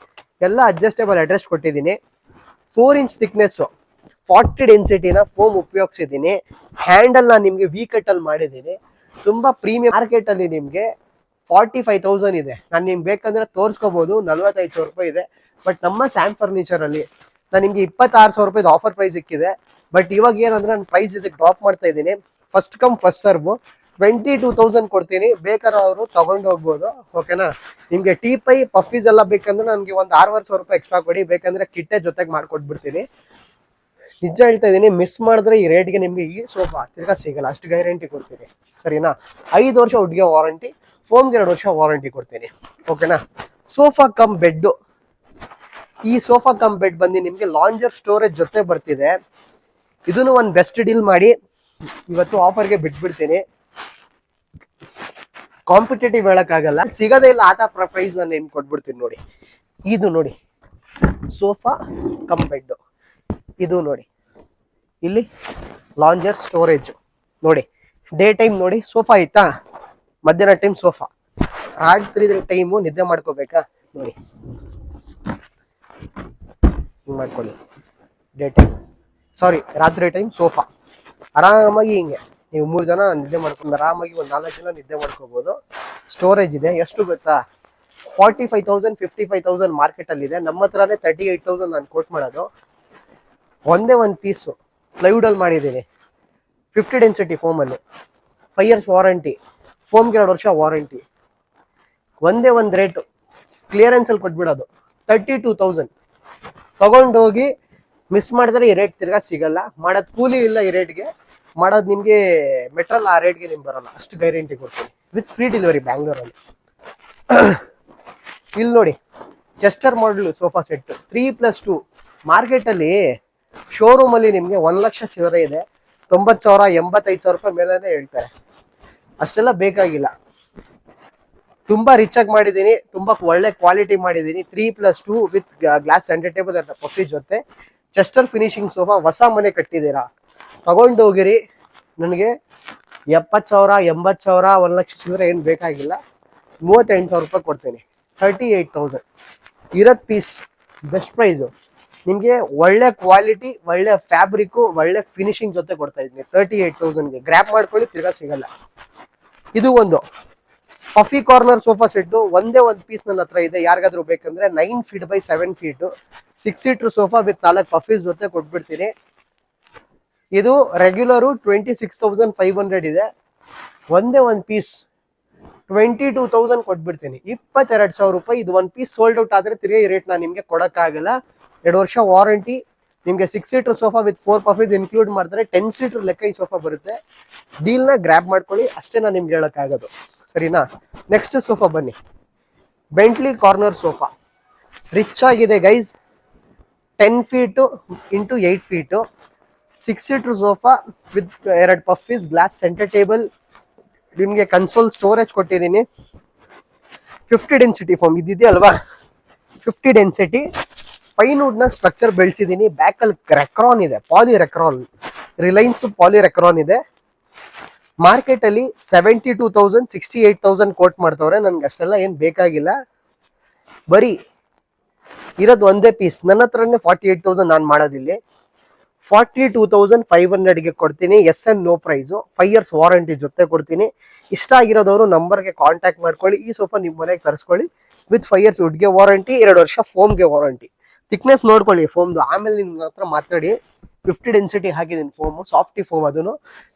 ಎಲ್ಲ ಅಡ್ಜಸ್ಟೇಬಲ್ ಅಡ್ರೆಸ್ಟ್ ಕೊಟ್ಟಿದ್ದೀನಿ. 4 ಇಂಚ್ ಥಿಕ್ನೆಸ್ 40 ಡೆನ್ಸಿಟಿನ ಫೋಮ್ ಉಪಯೋಗಿಸಿದ್ದೀನಿ. ಹ್ಯಾಂಡಲ್ ನ ನಿಮ್ಗೆ ವಿ ಕಟ್ ಅಲ್ಲಿ ಮಾಡಿದ್ದೀನಿ. ತುಂಬಾ ಪ್ರೀಮಿಯಂ. ಮಾರ್ಕೆಟ್ ಅಲ್ಲಿ ನಿಮ್ಗೆ 45,000 ಇದೆ. ನಾನು ನಿಮ್ಗೆ ಬೇಕಂದ್ರೆ ತೋರಿಸ್ಕೋಬಹುದು, 45,000 ರೂಪಾಯಿ ಇದೆ. ಬಟ್ ನಮ್ಮ ಸ್ಯಾಮ್ ಫರ್ನಿಚರ್ ಅಲ್ಲಿ ನಾನು ನಿಮ್ಗೆ 26,000 ರೂಪಾಯಿ ಆಫರ್ ಪ್ರೈಸ್ ಸಿಕ್ಕಿದೆ. ಬಟ್ ಇವಾಗ ಏನಂದ್ರೆ ನಾನು ಪ್ರೈಸ್ ಇದಕ್ಕೆ ಡ್ರಾಪ್ ಮಾಡ್ತಾ ಇದ್ದೀನಿ. ಫಸ್ಟ್ ಕಮ್ ಫಸ್ಟ್ ಸರ್ವ್ 22,000 ಕೊಡ್ತೀನಿ. ಬೇಕಾದ್ರೆ ಅವರು ತಗೊಂಡು ಹೋಗ್ಬೋದು, ಓಕೆನಾ. ನಿಮ್ಗೆ ಟೀ ಪೈ ಪಫೀಸ್ ಎಲ್ಲ ಬೇಕಂದ್ರೆ ನನಗೆ ಒಂದು 6,500 ರೂಪಾಯಿ ಎಕ್ಸ್ಟ್ರಾ ಕೊಡಿ, ಬೇಕಂದ್ರೆ ಕಿಟ್ಟೆ ಜೊತೆಗೆ ಮಾಡ್ಕೊಟ್ಬಿಡ್ತೀನಿ. ನಿಜ ಹೇಳ್ತಾ ಇದೀನಿ, ಮಿಸ್ ಮಾಡಿದ್ರೆ ಈ ರೇಟ್ಗೆ ನಿಮ್ಗೆ ಈ ಸೋಫಾ ತಿರ್ಗಾ ಸಿಗಲ್ಲ, ಅಷ್ಟು ಗ್ಯಾರಂಟಿ ಕೊಡ್ತೀನಿ, ಸರಿನಾ. 5 ವರ್ಷ ಉಡ್ಗೆ ವಾರಂಟಿ, ಫೋಮ್ಗೆ 2 ವರ್ಷ ವಾರಂಟಿ ಕೊಡ್ತೀನಿ, ಓಕೆನಾ. Sofa cum bed. ಈ ಸೋಫಾ ಕಮ್ ಬೆಡ್ ಬಂದು ನಿಮ್ಗೆ ಲಾಂಜರ್ ಸ್ಟೋರೇಜ್ ಜೊತೆ ಬರ್ತಿದೆ. ಇದನ್ನು ಒಂದು ಬೆಸ್ಟ್ ಡೀಲ್ ಮಾಡಿ ಇವತ್ತು ಆಫರ್ಗೆ ಬಿಟ್ಬಿಡ್ತೀನಿ. ಕಾಂಪಿಟೇಟಿವ್ ಹೇಳಕ್ಕಾಗಲ್ಲ, ಸಿಗೋದೇ ಇಲ್ಲ ಆತ ಪ್ರೈಸ್ ನಾನು ಏನ್ ಕೊಟ್ಬಿಡ್ತೀನಿ ನೋಡಿ. ಇದು ನೋಡಿ ಸೋಫಾ ಕಮ್ ಬೆಡ್. ಇದು ನೋಡಿ, ಇಲ್ಲಿ ಲಾಂಜರ್ ಸ್ಟೋರೇಜ್ ನೋಡಿ. ಡೇ ಟೈಮ್ ನೋಡಿ ಸೋಫಾ ಐತಾ, ಮಧ್ಯಾಹ್ನ ಟೈಮ್ ಸೋಫಾ. ರಾತ್ರಿ ಟೈಮು ನಿದ್ದೆ ಮಾಡ್ಕೋಬೇಕಾ ನೋಡಿ, ಹಿಂಗ್ ಮಾಡ್ಕೊಳ್ಳಿ. ಡೇ ಟೈಮ್ ಸಾರಿ ರಾತ್ರಿ ಟೈಮ್ ಸೋಫಾ ಆರಾಮಾಗಿ ಹಿಂಗೆ ನೀವು 3 ಜನ ನಿದ್ದೆ ಮಾಡ್ಕೊಂಡು ಆರಾಮಾಗಿ ಒಂದು 4 ಜನ ನಿದ್ದೆ ಮಾಡ್ಕೋಬಹುದು. ಸ್ಟೋರೇಜ್ ಇದೆ. ಎಷ್ಟು ಗೊತ್ತಾ, 45,000 55,000 ಮಾರ್ಕೆಟ್ ಅಲ್ಲಿ ಇದೆ. ನಮ್ಮ ಹತ್ರನೇ 38,000 ನಾನು ಕೋಟ್ ಮಾಡೋದು. ಒಂದೇ ಒಂದು ಪೀಸು ಪ್ಲೈವುಡ್ ಅಲ್ಲಿ ಮಾಡಿದ್ದೀನಿ. 50 ಡೆನ್ಸಿಟಿ ಫೋಮ್ ಅಲ್ಲಿ, 5 ಇಯರ್ಸ್ ವಾರಂಟಿ, ಫೋಮ್ಗೆ 2 ವರ್ಷ ವಾರಂಟಿ. ಒಂದೇ ಒಂದು ರೇಟು ಕ್ಲಿಯರೆನ್ಸ್ ಅಲ್ಲಿ ಕೊಟ್ಬಿಡೋದು 32,000. ತಗೊಂಡೋಗಿ ಮಿಸ್ ಮಾಡಿದ್ರೆ ಈ ರೇಟ್ ತಿರ್ಗಾ ಸಿಗಲ್ಲ. ಮಾಡೋದು ಕೂಲಿ ಇಲ್ಲ ಈ ರೇಟ್ಗೆ, ಮಾಡೋದು ನಿಮ್ಗೆ ಮೆಟ್ರಲ್ ಆ ರೇಟ್ಗೆ ನಿಮ್ಗೆ ಬರೋಲ್ಲ, ಅಷ್ಟು ಗ್ಯಾರಂಟಿ ಕೊಡ್ತೀನಿ ವಿತ್ ಫ್ರೀ ಡೆಲಿವರಿ ಬ್ಯಾಂಗ್ಳೂರಲ್ಲಿ. ಇಲ್ಲಿ ನೋಡಿ, ಚೆಸ್ಟರ್ ಮಾಡಲ್ ಸೋಫಾ ಸೆಟ್ 3+2. ಮಾರ್ಕೆಟ್ ಅಲ್ಲಿ ಶೋರೂಮ್ ಅಲ್ಲಿ ನಿಮ್ಗೆ 1 ಲಕ್ಷ ಚಿಲ್ಲರೆ ಇದೆ. 90,000 85,000 ರೂಪಾಯಿ ಮೇಲೆನೆ ಹೇಳ್ತಾರೆ. ಅಷ್ಟೆಲ್ಲ ಬೇಕಾಗಿಲ್ಲ. ತುಂಬಾ ರಿಚ್ ಆಗಿ ಮಾಡಿದ್ದೀನಿ, ತುಂಬಾ ಒಳ್ಳೆ ಕ್ವಾಲಿಟಿ ಮಾಡಿದ್ದೀನಿ. 3+2 ವಿತ್ ಗ್ಲಾಸ್ ಸೆಂಟರ್ ಟೇಬಲ್ ಪಫಿ ಜೊತೆ. Chester finishing sofa. ಹೊಸ ಮನೆ ಕಟ್ಟಿದ್ದೀರಾ, ತಗೊಂಡೋಗಿರಿ. ನನಗೆ 70,000 80,000 1 ಲಕ್ಷ ಚಿಲ್ಲರೆ ಏನು ಬೇಕಾಗಿಲ್ಲ. 38,000 ರೂಪಾಯಿ ಕೊಡ್ತೀನಿ. 38,000 ಇರತ್ ಪೀಸ್, ಬೆಸ್ಟ್ ಪ್ರೈಸು. ನಿಮಗೆ ಒಳ್ಳೆ ಕ್ವಾಲಿಟಿ, ಒಳ್ಳೆ ಫ್ಯಾಬ್ರಿಕ್, ಒಳ್ಳೆ ಫಿನಿಶಿಂಗ್ ಜೊತೆ ಕೊಡ್ತಾ ಇದ್ದೀನಿ 38,000ಗೆ. ಗ್ರ್ಯಾಪ್ ಮಾಡ್ಕೊಳ್ಳಿ, ತಿರ್ಗಾ ಸಿಗಲ್ಲ. ಇದು ಒಂದು ಪಫಿ ಕಾರ್ನರ್ ಸೋಫಾ ಸೆಟ್. ಒಂದೇ ಒಂದು ಪೀಸ್ ನನ್ನ ಹತ್ರ ಇದೆ. ಯಾರಿಗಾದ್ರೂ ಬೇಕಂದ್ರೆ 9 feet by 7 feet 6 seater sofa with 4 ಪಫೀಸ್ ಜೊತೆ ಕೊಟ್ಬಿಡ್ತೀನಿ. ಇದು ರೆಗ್ಯುಲರು 26,500 ಇದೆ. ಒಂದೇ ಒಂದು ಪೀಸ್ 22,000 ಕೊಟ್ಬಿಡ್ತೀನಿ. 22,000 ರೂಪಾಯಿ. ಇದು ಒಂದು ಪೀಸ್ ಸೋಲ್ಡ್ ಔಟ್ ಆದ್ರೆ ತಿರ್ಗಿ ಈ ರೇಟ್ ನಾನು ನಿಮ್ಗೆ ಕೊಡಕ್ಕಾಗಲ್ಲ. 2 ವರ್ಷ ವಾರಂಟಿ, ನಿಮ್ಗೆ 6 ಸೀಟರ್ ಸೋಫಾ ವಿತ್ 4 ಪಫೀಸ್ ಇನ್ಕ್ಲೂಡ್ ಮಾಡ್ತಾರೆ 10 ಸೀಟರ್ ಲೆಕ್ಕ ಈ ಸೋಫಾ ಬರುತ್ತೆ. ಡೀಲ್ ನ ಗ್ರಾಬ್ ಮಾಡ್ಕೊಳ್ಳಿ ಅಷ್ಟೇ ನಾನು ನಿಮ್ಗೆ ಹೇಳಕ್ಕಾಗೋದು, ಸರಿನಾ. ನೆಕ್ಸ್ಟ್ ಸೋಫಾ ಬನ್ನಿ, ಬೆಂಟ್ಲಿ ಕಾರ್ನರ್ ಸೋಫಾ. ರಿಚ್ ಆಗಿದೆ guys, 10 feet into 8 feet 6 seater sofa with 2 puffies, glass centre table, ನಿಮ್ಗೆ ಕನ್ಸೋಲ್ ಸ್ಟೋರೇಜ್ ಕೊಟ್ಟಿದ್ದೀನಿ. 50 ಡೆನ್ಸಿಟಿ ಫೋಮ್ ಇದಿದೆ ಅಲ್ವಾ, 50 ಡೆನ್ಸಿಟಿ ಪೈನ್ವುಡ್ ನ ಸ್ಟ್ರಕ್ಚರ್ ಬೆಳೆಸಿದೀನಿ. ಬ್ಯಾಕ್ ಅಲ್ಲಿ ರೆಕ್ರಾನ್ ಇದೆ, ಪಾಲಿ ರೆಕ್ರಾನ್, ರಿಲಯನ್ಸ್ ಪಾಲಿ ರೆಕ್ರಾನ್ ಇದೆ. ಮಾರ್ಕೆಟ್ ಅಲ್ಲಿ 72,000 68,000 ಕೋಟ್ ಮಾಡ್ತವ್ರೆ. ನನ್ಗೆ ಅಷ್ಟೆಲ್ಲ ಏನ್ ಬೇಕಾಗಿಲ್ಲ, ಬರೀ ಇರೋದು ಒಂದೇ ಪೀಸ್. ನನ್ನ ಹತ್ರನೇ 48,000 ನಾನು ಮಾಡೋದಿಲ್ಲಿ. 42,500ಗೆ ಕೊಡ್ತೀನಿ. ಎಸ್ ಎನ್ ನೋ ಪ್ರೈಸು, 5 years ವಾರಂಟಿ ಜೊತೆ ಕೊಡ್ತೀನಿ. ಇಷ್ಟ ಆಗಿರೋದವರು ನಂಬರ್ಗೆ ಕಾಂಟ್ಯಾಕ್ಟ್ ಮಾಡ್ಕೊಳ್ಳಿ. ಈ ಸೋಫಾ ನಿಮ್ಮ ಮನೆಗೆ ತರಿಸ್ಕೊಳ್ಳಿ ವಿತ್ 5 years ವುಡ್ಗೆ ವಾರಂಟಿ, 2 ವರ್ಷ ಫೋಮ್ಗೆ ವಾರಂಟಿ. ಥಿಕ್ನೆಸ್ ನೋಡ್ಕೊಳ್ಳಿ ಫೋಮ್ದು, ಆಮೇಲೆ ನಿಮ್ಮ ಹತ್ರ ಮಾತಾಡಿ. 50 ಡೆನ್ಸಿಟಿ ಹಾಕಿದ್ದೀನಿ ಫೋಮು, ಸಾಫ್ಟಿ ಫೋಮ್. ಅದನ್ನು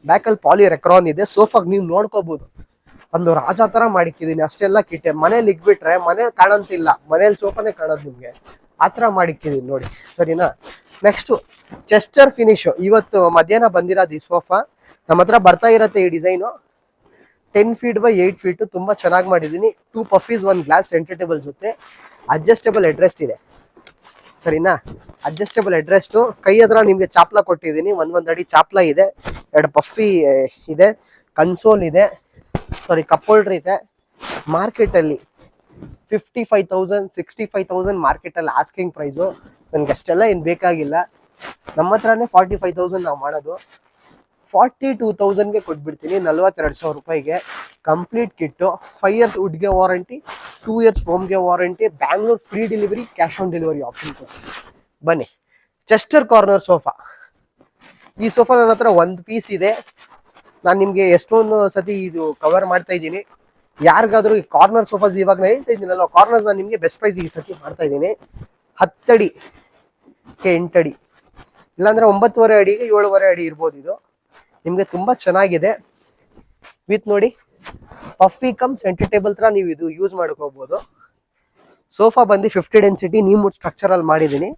ಬ್ಯಾಕಲ್ಲಿ ಪಾಲಿ ರೆಕ್ರಾನ್ ಇದೆ. ಸೋಫಾಗ್ ನೀವು ನೋಡ್ಕೋಬಹುದು, ಒಂದು ರಾಜ ತರ ಮಾಡಿಕ್ಕಿದ್ದೀನಿ. ಅಷ್ಟೆಲ್ಲ ಕಿಟ್ಟೆ ಮನೇಲಿ ಇಕ್ಬಿಟ್ರೆ ಮನೆ ಕಾಣಂತಿಲ್ಲ, ಮನೇಲಿ ಸೋಫಾನೇ ಕಾಣೋದು ನಿಮ್ಗೆ, ಆತರ ಮಾಡಿಕ್ಕಿದ್ದೀನಿ ನೋಡಿ, ಸರಿನಾ. Next Chester finish. ಇವತ್ತು ಮಧ್ಯಾಹ್ನ ಬಂದಿರೋದು ಈ ಸೋಫಾ. ನಮ್ಮ ಹತ್ರ ಬರ್ತಾ ಇರತ್ತೆ ಈ ಡಿಸೈನು. 10 ಫೀಟ್ ಬೈ 8 ಫೀಟ್ ತುಂಬಾ ಚೆನ್ನಾಗಿ ಮಾಡಿದ್ದೀನಿ. 2 ಪಫೀಸ್ 1 ಗ್ಲಾಸ್ ಸೆಂಟರ್ ಟೇಬಲ್ ಜೊತೆ ಅಡ್ಜಸ್ಟೇಬಲ್ ಹೆಡ್ರೆಸ್ಟ್ ಇದೆ, ಸರಿನಾ. ಅಡ್ಜಸ್ಟೇಬಲ್ ಹೆಡ್ರೆಸ್ಟ್, ಕೈ ಹತ್ರ ನಿಮ್ಗೆ ಚಾಪ್ಲ ಕೊಟ್ಟಿದ್ದೀನಿ. 1 ಅಡಿ ಚಾಪ್ಲ ಇದೆ, 2 ಪಫಿ ಇದೆ, ಕನ್ಸೋಲ್ ಇದೆ, ಸಾರಿ ಕಪ್ ಹೋಲ್ಡರ್ ಇದೆ. ಮಾರ್ಕೆಟ್ ಅಲ್ಲಿ 55,000 65,000 ಮಾರ್ಕೆಟ್ ಅಲ್ಲಿ ಆಸ್ಕಿಂಗ್ ಪ್ರೈಸು. ನನ್ಗೆ ಅಷ್ಟೆಲ್ಲ ಏನ್ ಬೇಕಾಗಿಲ್ಲ, ನಮ್ಮ ಹತ್ರನೇ 45,000 ನಾವು ಮಾಡೋದು. 42,000ಗೆ ಕೊಟ್ಬಿಡ್ತೀನಿ, 42,000 ರೂಪಾಯಿಗೆ ಕಂಪ್ಲೀಟ್ ಕಿಟ್ಟು. 5 years ವುಡ್ಗೆ ವಾರಂಟಿ, 2 years ಫೋಮ್ಗೆ warranty, Bangalore free delivery, cash on delivery option ಕೊಡ್ತೀನಿ. ಬನ್ನಿ, ಚೆಸ್ಟರ್ ಕಾರ್ನರ್ ಸೋಫಾ. ಈ ಸೋಫಾ ನನ್ನ ಹತ್ರ 1 ಪೀಸ್ ಇದೆ. ನಾನು ನಿಮ್ಗೆ ಎಷ್ಟೊಂದು ಸತಿ ಇದು ಕವರ್ ಮಾಡ್ತಾ ಇದ್ದೀನಿ. ಯಾರಿಗಾದ್ರೂ ಈ ಕಾರ್ನರ್ ಸೋಫಾಸ್ ಇವಾಗ ನಾನು ಹೇಳ್ತಾ ಇದ್ದೀನಲ್ಲ, ಕಾರ್ನರ್ಸ್ ನಾನು ನಿಮ್ಗೆ ಬೆಸ್ಟ್ ಪ್ರೈಸ್ ಈ ಸತಿ ಮಾಡ್ತಾ ಇದ್ದೀನಿ. 10 ಅಡಿಗೆ 8 ಅಡಿ, ಇಲ್ಲಾಂದ್ರೆ 9.5 ಅಡಿಗೆ 7.5 ಅಡಿ ಇರ್ಬೋದು. ಇದು ನಿಮ್ಗೆ ತುಂಬಾ ಚೆನ್ನಾಗಿದೆ. ವಿತ್ ನೋಡಿ ಪಫಿ ಕಮ್ ಸೆಂಟರ್ ಟೇಬಲ್ ತರ ನೀವು ಇದು ಯೂಸ್ ಮಾಡ್ಕೋಬಹುದು. ಸೋಫಾ ಬಂದು 50 ಡೆನ್ಸಿಟಿ ನೀಮ್ ವುಡ್ ಸ್ಟ್ರಕ್ಚರ್ ಅಲ್ಲಿ ಮಾಡಿದ್ದೀನಿ.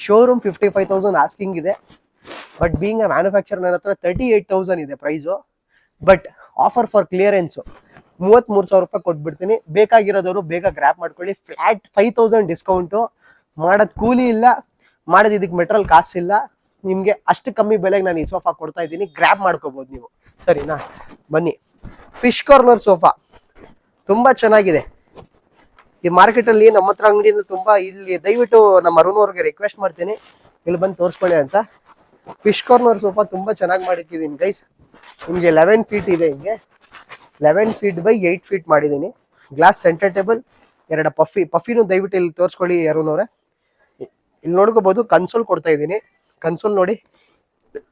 ಶೋರೂಮ್ 55,000 ಆಸ್ಕಿಂಗ್ ಇದೆ, ಬಟ್ ಬೀಂಗ್ ಅ ಮ್ಯಾನುಫ್ಯಾಕ್ಚರ್ ನನ್ನ ಹತ್ರ 38,000 ಇದೆ price. But offer for clearance 33,000 ರೂಪಾಯಿ ಕೊಟ್ಬಿಡ್ತೀನಿ. ಬೇಕಾಗಿರೋದವರು ಬೇಗ ಗ್ರ್ಯಾಪ್ ಮಾಡ್ಕೊಳ್ಳಿ. Flat 5,000 discount. ಮಾಡೋದು ಕೂಲಿ ಇಲ್ಲ, ಮಾಡೋದು ಇದಕ್ಕೆ ಮೆಟ್ರಲ್ ಕಾಸಿಲ್ಲ. ನಿಮ್ಗೆ ಅಷ್ಟು ಕಮ್ಮಿ ಬೆಲೆಗೆ ನಾನು ಈ ಸೋಫಾ ಕೊಡ್ತಾ ಇದ್ದೀನಿ, ಗ್ರ್ಯಾಪ್ ಮಾಡ್ಕೋಬಹುದು ನೀವು, ಸರಿನಾ. ಬನ್ನಿ, ಫಿಶ್ ಕಾರ್ನರ್ ಸೋಫಾ ತುಂಬಾ ಚೆನ್ನಾಗಿದೆ. ಈ ಮಾರ್ಕೆಟ್ ಅಲ್ಲಿ ನಮ್ಮ ಹತ್ರ ಅಂಗಡಿಯಿಂದ ತುಂಬಾ, ಇಲ್ಲಿ ದಯವಿಟ್ಟು ನಮ್ಮ ಅರುಣ್ ಅವ್ರಿಗೆ ರಿಕ್ವೆಸ್ಟ್ ಮಾಡ್ತೀನಿ ಇಲ್ಲಿ ಬಂದು ತೋರಿಸ್ಕೊಳ್ಳಿ ಅಂತ. ಫಿಶ್ ಕಾರ್ನರ್ ಸೋಫಾ ತುಂಬಾ ಚೆನ್ನಾಗಿ ಮಾಡಿಟ್ಟಿದ್ದೀನಿ ಗೈಸ್. ನಿಮ್ಗೆ 11 ಫೀಟ್ ಇದೆ, ಹಿಂಗೆ 11 ಫೀಟ್ ಬೈ 8 ಫೀಟ್ ಮಾಡಿದ್ದೀನಿ. ಗ್ಲಾಸ್ ಸೆಂಟರ್ ಟೇಬಲ್, 2 ಪಫಿನೂ ದಯವಿಟ್ಟು ಇಲ್ಲಿ ತೋರಿಸ್ಕೊಳ್ಳಿ ಅರುಣ್ ಅವರೇ. ಇಲ್ಲಿ ನೋಡ್ಕೋಬಹುದು, ಕನ್ಸೋಲ್ ಕೊಡ್ತಾ ಇದ್ದೀನಿ. ಕನ್ಸೋಲ್ ನೋಡಿ,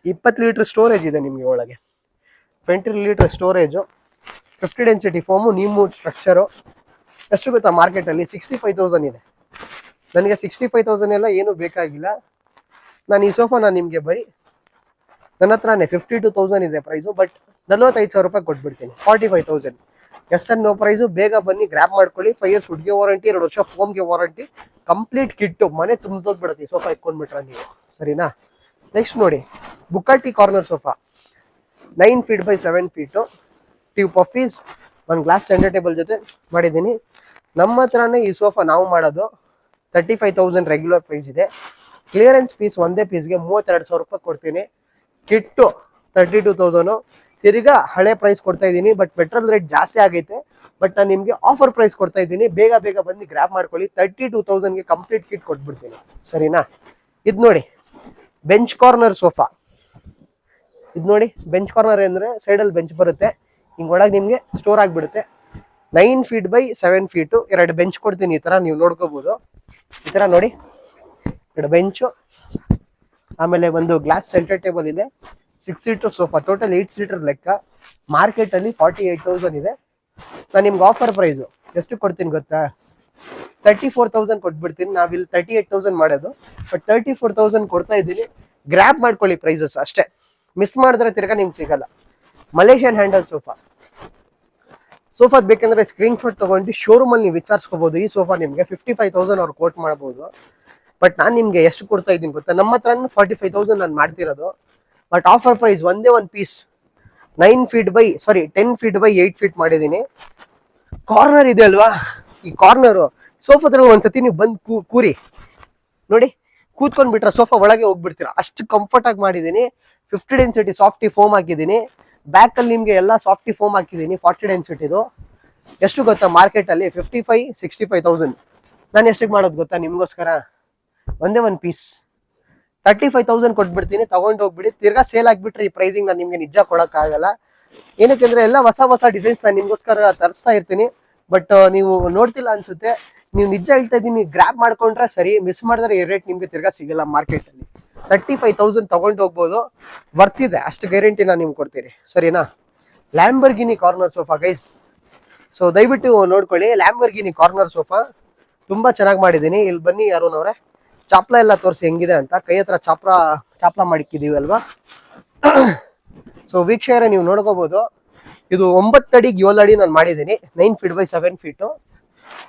20 ಲೀಟರ್ ಸ್ಟೋರೇಜ್ ಇದೆ ನಿಮ್ಗೆ ಒಳಗೆ, 20 litre storage, 50 density foam, neem wood structure. ಎಷ್ಟು ಗೊತ್ತಾ, ಮಾರ್ಕೆಟ್ ಅಲ್ಲಿ 65,000 ಇದೆ. ನನಗೆ 65,000 ಎಲ್ಲ ಏನು ಬೇಕಾಗಿಲ್ಲ. ನಾನು ಈ ಸೋಫಾ ನಾನು ನಿಮ್ಗೆ ಬರೀ ನನ್ನ ಹತ್ರನೇ 52,000 ಇದೆ ಪ್ರೈಸು, ಬಟ್ 45,000 ರೂಪಾಯಿ ಕೊಟ್ಬಿಡ್ತೀನಿ. 45,000 ಎಸ್ ಎನ್ ನೋ ಪ್ರೈಸು. ಬೇಗ ಬನ್ನಿ, ಗ್ರ್ಯಾಪ್ ಮಾಡ್ಕೊಳ್ಳಿ. 5 years ವುಡ್ಗೆ ವಾರಂಟಿ, 2 ವರ್ಷ ಫೋಮ್ಗೆ ವಾರಂಟಿ, ಕಂಪ್ಲೀಟ್ ಕಿಟ್ಟು. ಮನೆ ತುಂಬಿದೋಗ್ಬಿಡುತ್ತೆ ಈ ಸೋಫಾ ಇಟ್ಕೊಂಡ್ಬಿಟ್ರೆ ನೀವು, ಸರಿನಾ. ನೆಕ್ಸ್ಟ್ ನೋಡಿ, Bugatti corner sofa 9 feet by 7 feet, 2 puffies, 1 glass centre table ಜೊತೆ ಮಾಡಿದ್ದೀನಿ. ನಮ್ಮ ಹತ್ರನೇ ಈ ಸೋಫಾ ನಾವು ಮಾಡೋದು 35,000 ರೆಗ್ಯುಲರ್ ಪ್ರೈಸ್ ಇದೆ. ಕ್ಲಿಯರೆನ್ಸ್ ಪೀಸ್ ಒಂದೇ ಪೀಸ್ಗೆ 32,000 ರೂಪಾಯಿ ಕೊಡ್ತೀನಿ. ಕಿಟ್ಟು 32,000. ತಿರ್ಗಾ ಹಳೆ ಪ್ರೈಸ್ ಕೊಡ್ತಾ ಇದ್ದೀನಿ, ಬಟ್ ಪೆಟ್ರೋಲ್ ರೇಟ್ ಜಾಸ್ತಿ ಆಗೈತೆ. ಬಟ್ ನಾನು ನಿಮ್ಗೆ ಆಫರ್ ಪ್ರೈಸ್ ಕೊಡ್ತಾ ಇದ್ದೀನಿ, ಬೇಗ ಬೇಗ ಬಂದು ಗ್ರ್ಯಾಪ್ ಮಾಡ್ಕೊಳ್ಳಿ. 32,000ಗೆ ಕಂಪ್ಲೀಟ್ ಕಿಟ್ ಕೊಟ್ಬಿಡ್ತೀನಿ, ಸರಿನಾ. ಇದು ನೋಡಿ, ಬೆಂಚ್ ಕಾರ್ನರ್ ಸೋಫಾ. ಇದು ನೋಡಿ, ಬೆಂಚ್ ಕಾರ್ನರ್ ಅಂದ್ರೆ ಸೈಡಲ್ಲಿ ಬೆಂಚ್ ಬರುತ್ತೆ, ಹಿಂಗ್ ಒಳಗೆ ನಿಮ್ಗೆ ಸ್ಟೋರ್ ಆಗಿಬಿಡುತ್ತೆ. 9 ಫೀಟ್ ಬೈ 7 ಫೀಟು, 2 ಬೆಂಚ್ ಕೊಡ್ತೀನಿ. ಈ ತರ ನೀವು ನೋಡ್ಕೋಬಹುದು. ಈ ತರ ನೋಡಿ, 2 ಬೆಂಚು, ಆಮೇಲೆ ಒಂದು ಗ್ಲಾಸ್ ಸೆಂಟರ್ ಟೇಬಲ್ ಇದೆ. 6 ಸೀಟರ್ ಸೋಫಾ, ಟೋಟಲ್ 8 ಸೀಟರ್ ಲೆಕ್ಕ. ಮಾರ್ಕೆಟ್ ಅಲ್ಲಿ 48,000 ಇದೆ. ನಾನು ನಿಮ್ಗೆ ಆಫರ್ ಪ್ರೈಸು ಎಷ್ಟು ಕೊಡ್ತೀನಿ ಗೊತ್ತಾ, 34,000 ಕೊಟ್ಬಿಡ್ತೀನಿ. ನಾವಿಲ್ಲಿ 38,000 ಮಾಡೋದು, ಬಟ್ 34,000 ಕೊಡ್ತಾ ಇದ್ದೀನಿ. ಗ್ರ್ಯಾಪ್ ಮಾಡ್ಕೊಳ್ಳಿ ಪ್ರೈಸಸ್ ಅಷ್ಟೇ. ಮಿಸ್ ಮಾಡಿದ್ರೆ ತಿರ್ಗಾ ನಿಮ್ಗೆ ಸಿಗಲ್ಲ. ಮಲೇಷಿಯನ್ ಹ್ಯಾಂಡಲ್ ಸೋಫಾದ್ ಬೇಕಂದ್ರೆ ಸ್ಕ್ರೀನ್ ಶಾಟ್ ತಗೊಂಡು ಶೋರೂಮ್ ಅಲ್ಲಿ ನೀವು ವಿಚಾರಿಸ್ಕೋಬಹುದು. ಈ ಸೋಫಾ ನಿಮ್ಗೆ 55,000 ಅವ್ರು ಕೋಟ್ ಮಾಡಬಹುದು. ಬಟ್ ನಾನು ನಿಮ್ಗೆ ಎಷ್ಟು ಕೊಡ್ತಾ ಇದ್ದೀನಿ ಗೊತ್ತಾ, ನಮ್ಮ ಹತ್ರ 45,000 ನಾನು ಮಾಡ್ತಿರೋದು. ಬಟ್ ಆಫರ್ ಪ್ರೈಸ್ ಒಂದೇ ಒಂದು ಪೀಸ್ 10 ಫೀಟ್ ಬೈ 8 ಫೀಟ್ ಮಾಡಿದ್ದೀನಿ. ಕಾರ್ನರ್ ಇದೆ ಅಲ್ವಾ, ಈ ಕಾರ್ನರು ಸೋಫಾದ್ರಲ್ಲಿ ಒಂದ್ಸತಿ ನೀವು ಬಂದು ಕೂರಿ ನೋಡಿ, ಕೂತ್ಕೊಂಡ್ ಬಿಟ್ರೆ ಸೋಫಾ ಒಳಗೆ ಹೋಗ್ಬಿಡ್ತೀರಾ, ಅಷ್ಟು ಕಂಫರ್ಟ್ ಆಗಿ ಮಾಡಿದೀನಿ. 50 ಡೆನ್ಸಿಟಿ ಸಾಫ್ಟಿ ಫೋಮ್ ಹಾಕಿದ್ದೀನಿ. ಬ್ಯಾಕ್ ಅಲ್ಲಿ ನಿಮ್ಗೆ ಎಲ್ಲ ಸಾಫ್ಟಿ ಫೋಮ್ ಹಾಕಿದ್ದೀನಿ. 40 ಡೆನ್ಸಿಟಿದು ಎಷ್ಟು ಗೊತ್ತಾ, ಮಾರ್ಕೆಟ್ ಅಲ್ಲಿ 65,000. ನಾನು ಎಷ್ಟಕ್ಕೆ ಮಾಡೋದು ಗೊತ್ತಾ ನಿಮ್ಗೋಸ್ಕರ, ಒಂದೇ ಒಂದು ಪೀಸ್ 35,000 ಕೊಟ್ಬಿಡ್ತೀನಿ, ತಗೊಂಡ್ ಹೋಗ್ಬಿಡಿ. ತಿರ್ಗಾ ಸೇಲ್ ಆಗ್ಬಿಟ್ರೆ ಈ ಪ್ರೈಸಿಂಗ್ ನಾನು ನಿಮ್ಗೆ ನಿಜ ಕೊಡಕ್ ಆಗಲ್ಲ. ಏನಕ್ಕೆಂದ್ರೆ ಎಲ್ಲ ಹೊಸ ಡಿಸೈನ್ಸ್ ನಾನು ನಿಮ್ಗೋಸ್ಕರ ತರಿಸ್ತಾ ಇರ್ತೀನಿ. ಬಟ್ ನೀವು ನೋಡ್ತಿಲ್ಲ ಅನ್ಸುತ್ತೆ. ನೀವು ನಿಜ ಹೇಳ್ತಾ ಇದ್ದೀನಿ, ಗ್ರಾಪ್ ಮಾಡ್ಕೊಂಡ್ರೆ ಸರಿ, ಮಿಸ್ ಮಾಡಿದ್ರೆ ಈ ರೇಟ್ ನಿಮ್ಗೆ ತಿರ್ಗಾ ಸಿಗಲ್ಲ ಮಾರ್ಕೆಟ್ ಅಲ್ಲಿ. 35,000 ತಗೊಂಡು ಹೋಗ್ಬೋದು, ವರ್ತ್ ಇದೆ, ಅಷ್ಟು ಗ್ಯಾರಂಟಿ ನಾನು ನಿಮ್ಗೆ ಕೊಡ್ತೀನಿ, ಸರಿನಾ. Lamborghini corner sofa guys, so ದಯವಿಟ್ಟು ನೋಡ್ಕೊಳ್ಳಿ. ಲ್ಯಾಂಬರ್ಗಿನಿ ಕಾರ್ನರ್ ಸೋಫಾ ತುಂಬಾ ಚೆನ್ನಾಗಿ ಮಾಡಿದ್ದೀನಿ. ಇಲ್ಲಿ ಬನ್ನಿ ಅರುಣ್ ಅವರೇ, ಚಾಪ್ಲ ಎಲ್ಲ ತೋರಿಸಿ ಹೆಂಗಿದೆ ಅಂತ. ಕೈ ಹತ್ರ ಚಾಪ್ಲ ಮಾಡಿಕ್ಕಿದೀವಿ ಅಲ್ವಾ. ಸೊ ವೀಕ್ಷಕರೇ ನೀವು ನೋಡ್ಕೋಬಹುದು, ಇದು 9 ಅಡಿಗೆ 7 ಅಡಿ ನಾನು ಮಾಡಿದ್ದೀನಿ. 9 feet by 7 feet,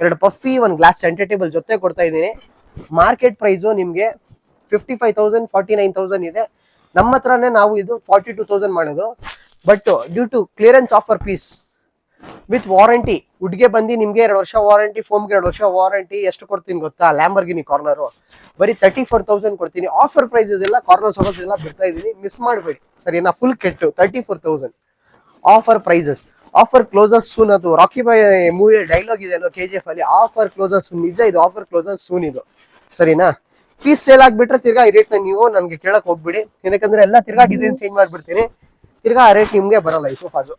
2 ಪಫಿ, 1 glass centre table ಜೊತೆ ಕೊಡ್ತಾ ಇದ್ದೀನಿ. ಮಾರ್ಕೆಟ್ ಪ್ರೈಸು ನಿಮಗೆ 55,000 49,000 ಇದೆ. ನಮ್ಮ ಹತ್ರನೇ ನಾವು ಇದು 42,000 ಮಾಡೋದು. But due to clearance offer piece with warranty, ವುಡ್ಗೆ ಬಂದು ನಿಮ್ಗೆ 2 ವರ್ಷ ವಾರಂಟಿ, ಫೋಮ್ಗೆ 2 ವರ್ಷ ವಾರಂಟಿ. ಎಷ್ಟು ಕೊಡ್ತೀನಿ ಗೊತ್ತಾ, ಲ್ಯಾಂಬರ್ಗಿನಿ ಕಾರ್ನರು ಬರೀ 34,000 ಕೊಡ್ತೀನಿ. ಆಫರ್ ಪ್ರೈಸಸ್ ಎಲ್ಲ ಕಾರ್ನರ್ ಸೋಫಾಸ್ ಎಲ್ಲ ಬಿಡ್ತಾ ಇದ್ದೀನಿ, ಮಿಸ್ ಮಾಡಬೇಡಿ ಸರಿನಾ. ಫುಲ್ ಕೆಟ್ಟು 34,000 offer prices. Offer closes soon, ಅದು ರಾಕಿ ಬಾಯ್ ಮೂವಿ ಡೈಲಾಗ್ ಇದೆ ಅಲ್ವಾ KGF ಅಲ್ಲಿ, ಆಫರ್ ಕ್ಲೋಸಸ್ ಸೂನ್. ನಿಜ ಇದು ಆಫರ್ ಕ್ಲೋಸಸ್ ಸೂನ್ ಇದು, ಸರಿನಾ. ಪೀಸ್ ಸೇಲ್ ಆಗ್ಬಿಟ್ರೆ ತಿರ್ಗಾ ಈ ರೇಟ್ ನೀವು ನನ್ಗೆ ಕೇಳಕ್ ಹೋಗ್ಬಿಡಿ, ಏನಕ್ಕಂದ್ರೆ ಎಲ್ಲ ತಿರ್ಗಾ ಡಿಸೈನ್ ಚೇಂಜ್ ಮಾಡ್ಬಿಡ್ತೀನಿ, ತಿರ್ಗಾ ಆ ರೇಟ್ ನಿಮ್ಗೆ ಬರಲ್ಲ. ಈ sofas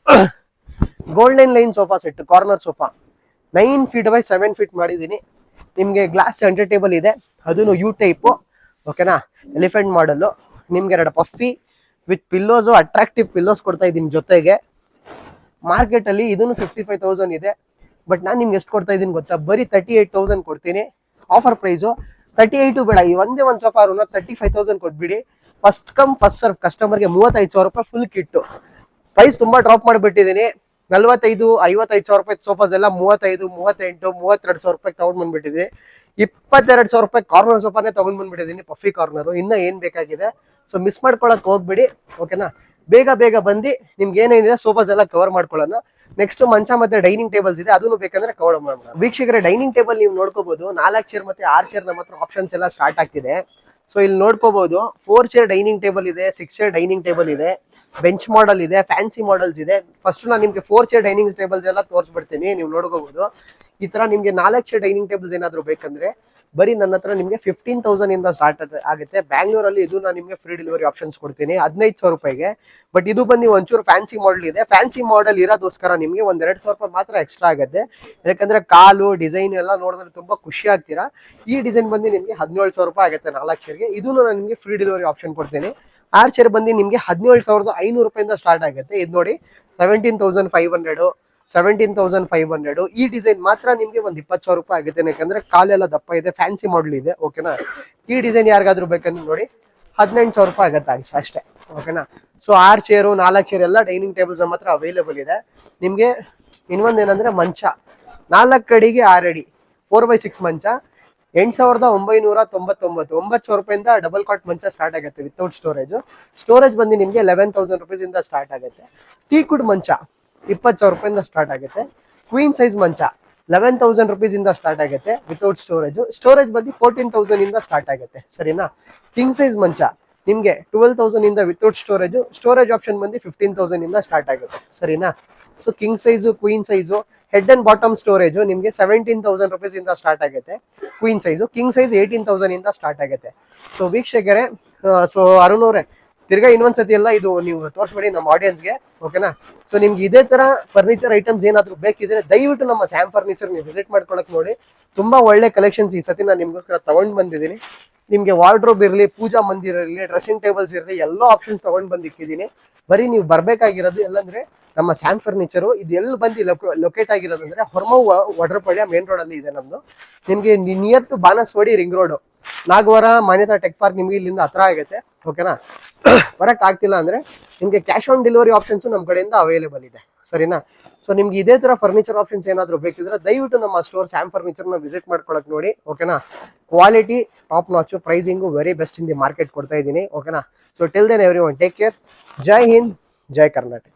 golden line sofa set corner sofa 9 feet by 7 feet ಮಾಡಿದೀನಿ. ನಿಮ್ಗೆ ಗ್ಲಾಸ್ ಸೆಂಟರ್ ಟೇಬಲ್ ಇದೆ, ಅದನ್ನು ಯು ಟೈಪ್, ಓಕೆನಾ. ಎಲಿಫೆಂಟ್ ಮಾಡಲ್, ನಿಮ್ಗೆ 2 puffy with pillows, attractive pillows ಕೊಡ್ತಾ ಇದ್ದೀನಿ ಜೊತೆಗೆ. ಮಾರ್ಕೆಟ್ ಅಲ್ಲಿ ಇದನ್ನು 55,000 ಇದೆ. ಬಟ್ ನಾನು ನಿಮ್ಗೆ ಎಷ್ಟು ಕೊಡ್ತಾ ಇದ್ದೀನಿ ಗೊತ್ತಾ, ಬರೀ 38,000 ಕೊಡ್ತೀನಿ. ಆಫರ್ ಪ್ರೈಸು 38 ಬೇಡ, ಈ ಒಂದೇ ಒಂದು ಸೋಫಾ 35,000 ಕೊಟ್ಬಿಡಿ. ಫಸ್ಟ್ ಕಮ್ ಫಸ್ಟ್ ಸರ್ವ್ ಕಸ್ಟಮರ್ಗೆ 35,000 ರೂಪಾಯಿ ಫುಲ್ ಕಿಟ್ಟು. ಪ್ರೈಸ್ ತುಂಬಾ ಡ್ರಾಪ್ ಮಾಡಿಬಿಟ್ಟಿದ್ದೀನಿ. 45,000-55,000 ರೂಪಾಯಿ ಸೋಫಾಸ್ ಎಲ್ಲ 35,000-38,000-32,000 ರೂಪಾಯಿ ತಗೊಂಡ್ ಬಂದ್ಬಿಟ್ಟಿದ್ದೀನಿ. 22,000 ರೂಪಾಯಿ ಕಾರ್ನರ್ ಸೋಫಾನೇ ತಗೊಂಡ್ ಬಂದ್ಬಿಟ್ಟಿದ್ದೀನಿ, ಪಫಿ ಕಾರ್ನರ್. ಇನ್ನ ಏನ್ ಬೇಕಾಗಿದೆ, ಸೊ ಮಿಸ್ ಮಾಡ್ಕೊಳಕ್ ಹೋಗ್ಬಿಡಿ, ಓಕೆನಾ. ಬೇಗ ಬಂದು ನಿಮ್ಗೆ ಏನೇನಿದೆ ಸೋಫಾಸ್ ಎಲ್ಲ ಕವರ್ ಮಾಡ್ಕೊಳ್ಳೋಣ. ನೆಕ್ಸ್ಟ್ ಮಂಚ ಮತ್ತೆ ಡೈನಿಂಗ್ ಟೇಬಲ್ಸ್ ಇದೆ, ಅದನ್ನು ಬೇಕಂದ್ರೆ ಕವರ್ ಮಾಡೋಣ. ವೀಕ್ಷಕರೇ ಡೈನಿಂಗ್ ಟೇಬಲ್ ನೀವು ನೋಡ್ಕೋಬಹುದು, 4 ಚೇರ್ ಮತ್ತೆ 6 ಚೇರ್ ನಮ್ಮ ಹತ್ರ ಆಪ್ಷನ್ಸ್ ಎಲ್ಲ ಸ್ಟಾರ್ಟ್ ಆಗ್ತಿದೆ. ಸೊ ಇಲ್ಲಿ ನೋಡ್ಕೋಬಹುದು, 4 ಚೇರ್ ಡೈನಿಂಗ್ ಟೇಬಲ್ ಇದೆ, 6 ಚೇರ್ ಡೈನಿಂಗ್ ಟೇಬಲ್ ಇದೆ, ಬೆಂಚ್ ಮಾಡೆಲ್ ಇದೆ, ಫ್ಯಾನ್ಸಿ ಮಾಡೆಲ್ಸ್ ಇದೆ. ಫಸ್ಟ್ ನಾನು ನಿಮ್ಗೆ 4 ಚೇರ್ ಡೈನಿಂಗ್ ಟೇಬಲ್ಸ್ ಎಲ್ಲ ತೋರಿಸ್ಬಿಡ್ತೀನಿ, ನೀವು ನೋಡ್ಕೋಬಹುದು. ಈ ತರ ನಿಮ್ಗೆ 4 ಚೇರ್ ಡೈನಿಂಗ್ ಟೇಬಲ್ಸ್ ಏನಾದ್ರು ಬೇಕಂದ್ರೆ ಬರೀ ನನ್ನ ಹತ್ರ ನಿಮ್ಗೆ 15,000 ಇಂದ ಸ್ಟಾರ್ಟ್ ಆಗುತ್ತೆ. ಬ್ಯಾಂಗ್ಳೂರಲ್ಲಿ ಇದು ನಾನು ನಿಮ್ಗೆ ಫ್ರೀ ಡೆಲಿವರಿ ಆಪ್ಷನ್ಸ್ ಕೊಡ್ತೀನಿ 15,000 ರೂಪಾಯಿಗೆ. ಬಟ್ ಇದು ಬಂದು ಒಂಚೂರು ಫ್ಯಾನ್ಸಿ ಮಾಡೆಲ್ ಇದೆ. ಫ್ಯಾನ್ಸಿ ಮಾಡೆಲ್ ಇರೋದೋಸ್ಕರ ನಿಮ್ಗೆ 2,000 ರೂಪಾಯಿ ಮಾತ್ರ ಎಕ್ಸ್ಟ್ರಾ ಆಗುತ್ತೆ. ಯಾಕಂದ್ರೆ ಕಾಲು ಡಿಸೈನ್ ಎಲ್ಲ ನೋಡಿದ್ರೆ ತುಂಬಾ ಖುಷಿ ಆಗ್ತೀರಾ. ಈ ಡಿಸೈನ್ ಬಂದು ನಿಮ್ಗೆ 17,000 ರೂಪಾಯಿ ಆಗುತ್ತೆ 4 ಚೇರ್ಗೆ. ಇದನ್ನು ನಾನು ನಿಮ್ಗೆ ಫ್ರೀ ಡೆಲಿವರಿ ಆಪ್ಷನ್ ಕೊಡ್ತೀನಿ. 6 ಚೇರ್ ಬಂದು ನಿಮ್ಗೆ 17,500 ರೂಪಾಯಿಂದ ಸ್ಟಾರ್ಟ್ ಆಗುತ್ತೆ. ಇದು ನೋಡಿ 17,500, 17,500. ಈ ಡಿಸೈನ್ ಮಾತ್ರ ನಿಮ್ಗೆ 20,000 ರೂಪಾಯಿ ಆಗುತ್ತೆ, ಯಾಕಂದ್ರೆ ಕಾಲೆಲ್ಲ ದಪ್ಪ ಇದೆ, ಫ್ಯಾನ್ಸಿ ಮಾಡೆಲ್ ಇದೆ, ಓಕೆನಾ. ಈ ಡಿಸೈನ್ ಯಾರಿಗಾದ್ರೂ ಬೇಕಂದ್ರೆ ನೋಡಿ 18,000 ರೂಪಾಯಿ ಆಗುತ್ತೆ ಅಷ್ಟೇ, ಓಕೆನಾ. ಸೊ 6 ಚೇರು 4 ಚೇರ್ ಎಲ್ಲ ಡೈನಿಂಗ್ ಟೇಬಲ್ಸ್ ನಮ್ಮ ಹತ್ರ ಅವೈಲೇಬಲ್ ಇದೆ. ನಿಮ್ಗೆ ಇನ್ನೊಂದೇನಂದ್ರೆ ಮಂಚ 4 ಅಡಿಗೆ 6 ಅಡಿ 4x6 ಮಂಚ 8,999, 9,000 ರೂಪಾಯಿಂದ ಡಬಲ್ ಕಾಟ್ ಮಂಚ ಸ್ಟಾರ್ಟ್ ಆಗುತ್ತೆ ವಿತೌಟ್ ಸ್ಟೋರೇಜ್ ಬಂದು ನಿಮ್ಗೆ 11,000 ರೂಪೀಸ್ ಇಂದ ಸ್ಟಾರ್ಟ್ ಆಗುತ್ತೆ. ಟೀ ಕುಡ್ ಮಂಚ 20,000 ರೂಪಾಯಿಂದ ಸ್ಟಾರ್ಟ್ ಆಗುತ್ತೆ. ಕ್ವೀನ್ ಸೈಜ್ ಮಂಚ 11,000 ರೂಪೀಸ್ ಇಂದ ಸ್ಟಾರ್ಟ್ ಆಗುತ್ತೆ ವಿತೌಟ್ ಸ್ಟೋರೇಜ್ ಬಂದು 14,000 ಇಂದ ಸ್ಟಾರ್ಟ್ ಆಗುತ್ತೆ, ಸರಿನಾ. ಕಿಂಗ್ ಸೈಜ್ ಮಂಚ ನಿಮ್ಗೆ 12,000 ಇಂದ ವಿತೌಟ್ ಸ್ಟೋರೇಜ್ ಆಪ್ಷನ್ ಬಂದು 15,000 ಇಂದ ಸ್ಟಾರ್ಟ್ ಆಗುತ್ತೆ, ಸರಿನಾ. So king size, queen size, head and bottom storage ನಿಮ್ಗೆ 17,000 ರೂಪೀಸ್ ಇಂದ ಸ್ಟಾರ್ಟ್ ಆಗುತ್ತೆ ಕ್ವೀನ್ ಸೈಜು. ಕಿಂಗ್ ಸೈಜ್ 18,000 ಇಂದ ಸ್ಟಾರ್ಟ್ ಆಗುತ್ತೆ. ಸೊ ವೀಕ್ಷಕರೇ, ಸೊ ಅರುಣ್ ಅವರೇ ತಿರ್ಗಾ ಇನ್ನೊಂದ್ಸತಿ ಎಲ್ಲ ಇದು ನೀವು ತೋರಿಸ್ಬೇಡಿ ನಮ್ಮ ಆಡಿಯನ್ಸ್ಗೆ, ಓಕೆನಾ. ಸೊ ನಿಮ್ಗೆ ಇದೇ ತರ ಫರ್ನಿಚರ್ ಐಟಮ್ಸ್ ಏನಾದ್ರು ಬೇಕಿದ್ರೆ ದಯವಿಟ್ಟು ನಮ್ಮ ಸ್ಯಾಮ್ ಫರ್ನಿಚರ್ ನೀವು ವಿಸಿಟ್ ಮಾಡ್ಕೊಳಕ್ ನೋಡಿ. ತುಂಬಾ ಒಳ್ಳೆ ಕಲೆಕ್ಷನ್ಸ್ ಈ ಸತಿ ನಾನು ನಿಮ್ಗೋಸ್ಕರ ತಗೊಂಡ್ ಬಂದಿದ್ದೀನಿ. ನಿಮ್ಗೆ ವಾರ್ಡ್ರೋಬ್ ಇರಲಿ, ಪೂಜಾ ಮಂದಿರ ಇರಲಿ, ಡ್ರೆಸ್ಸಿಂಗ್ ಟೇಬಲ್ಸ್ ಇರಲಿ, ಎಲ್ಲ ಆಪ್ಷನ್ಸ್ ತಗೊಂಡ್ ಬಂದಿಕ್ಕಿದ್ದೀನಿ. ಬರೀ ನೀವು ಬರ್ಬೇಕಾಗಿರೋದು ಎಲ್ಲಂದ್ರೆ ನಮ್ಮ ಸ್ಯಾಮ್ ಫರ್ನಿಚರು. ಇದು ಎಲ್ಲಿ ಬಂದು ಲೊಕೇಟ್ ಆಗಿರೋದಂದ್ರೆ ಹೊರಮವ್ ವಡ್ರಪಾಳ್ಯ ಮೇನ್ ರೋಡ್ ಅಲ್ಲಿ ಇದೆ ನಮ್ದು. ನಿಮ್ಗೆ near to Banaswadi ring road, Nagawara Manyata tech park ನಿಮ್ಗೆ ಇಲ್ಲಿಂದ ಹತ್ರ ಆಗುತ್ತೆ, ಓಕೆನಾ. ಬರಕ್ ಆಗ್ತಿಲ್ಲ ಅಂದ್ರೆ ನಿಮ್ಗೆ ಕ್ಯಾಶ್ ಆನ್ ಡೆಲಿವರಿ ಆಪ್ಷನ್ಸ್ ನಮ್ಮ ಕಡೆಯಿಂದ ಅವೈಲೇಬಲ್ ಇದೆ, ಸರಿನಾ. ಸೊ ನಿಮ್ಗೆ ಇದೇ ತರ ಫರ್ನಿಚರ್ ಆಪ್ಷನ್ಸ್ ಏನಾದ್ರು ಬೇಕಿದ್ರೆ ದಯವಿಟ್ಟು ನಮ್ಮ ಸ್ಟೋರ್ ಸ್ಯಾಮ್ ಫರ್ನಿಚರ್ ನ ವಿಸಿಟ್ ಮಾಡ್ಕೊಳಕ್ ನೋಡಿ. ಓಕೆನಾ. Quality top notch, pricing very best in the market ಕೊಡ್ತಾ ಇದ್ದೀನಿ. ಓಕೆನಾ. So till then everyone take care. ಜೈ ಹಿಂದ್, ಜೈ ಕರ್ನಾಟಕ.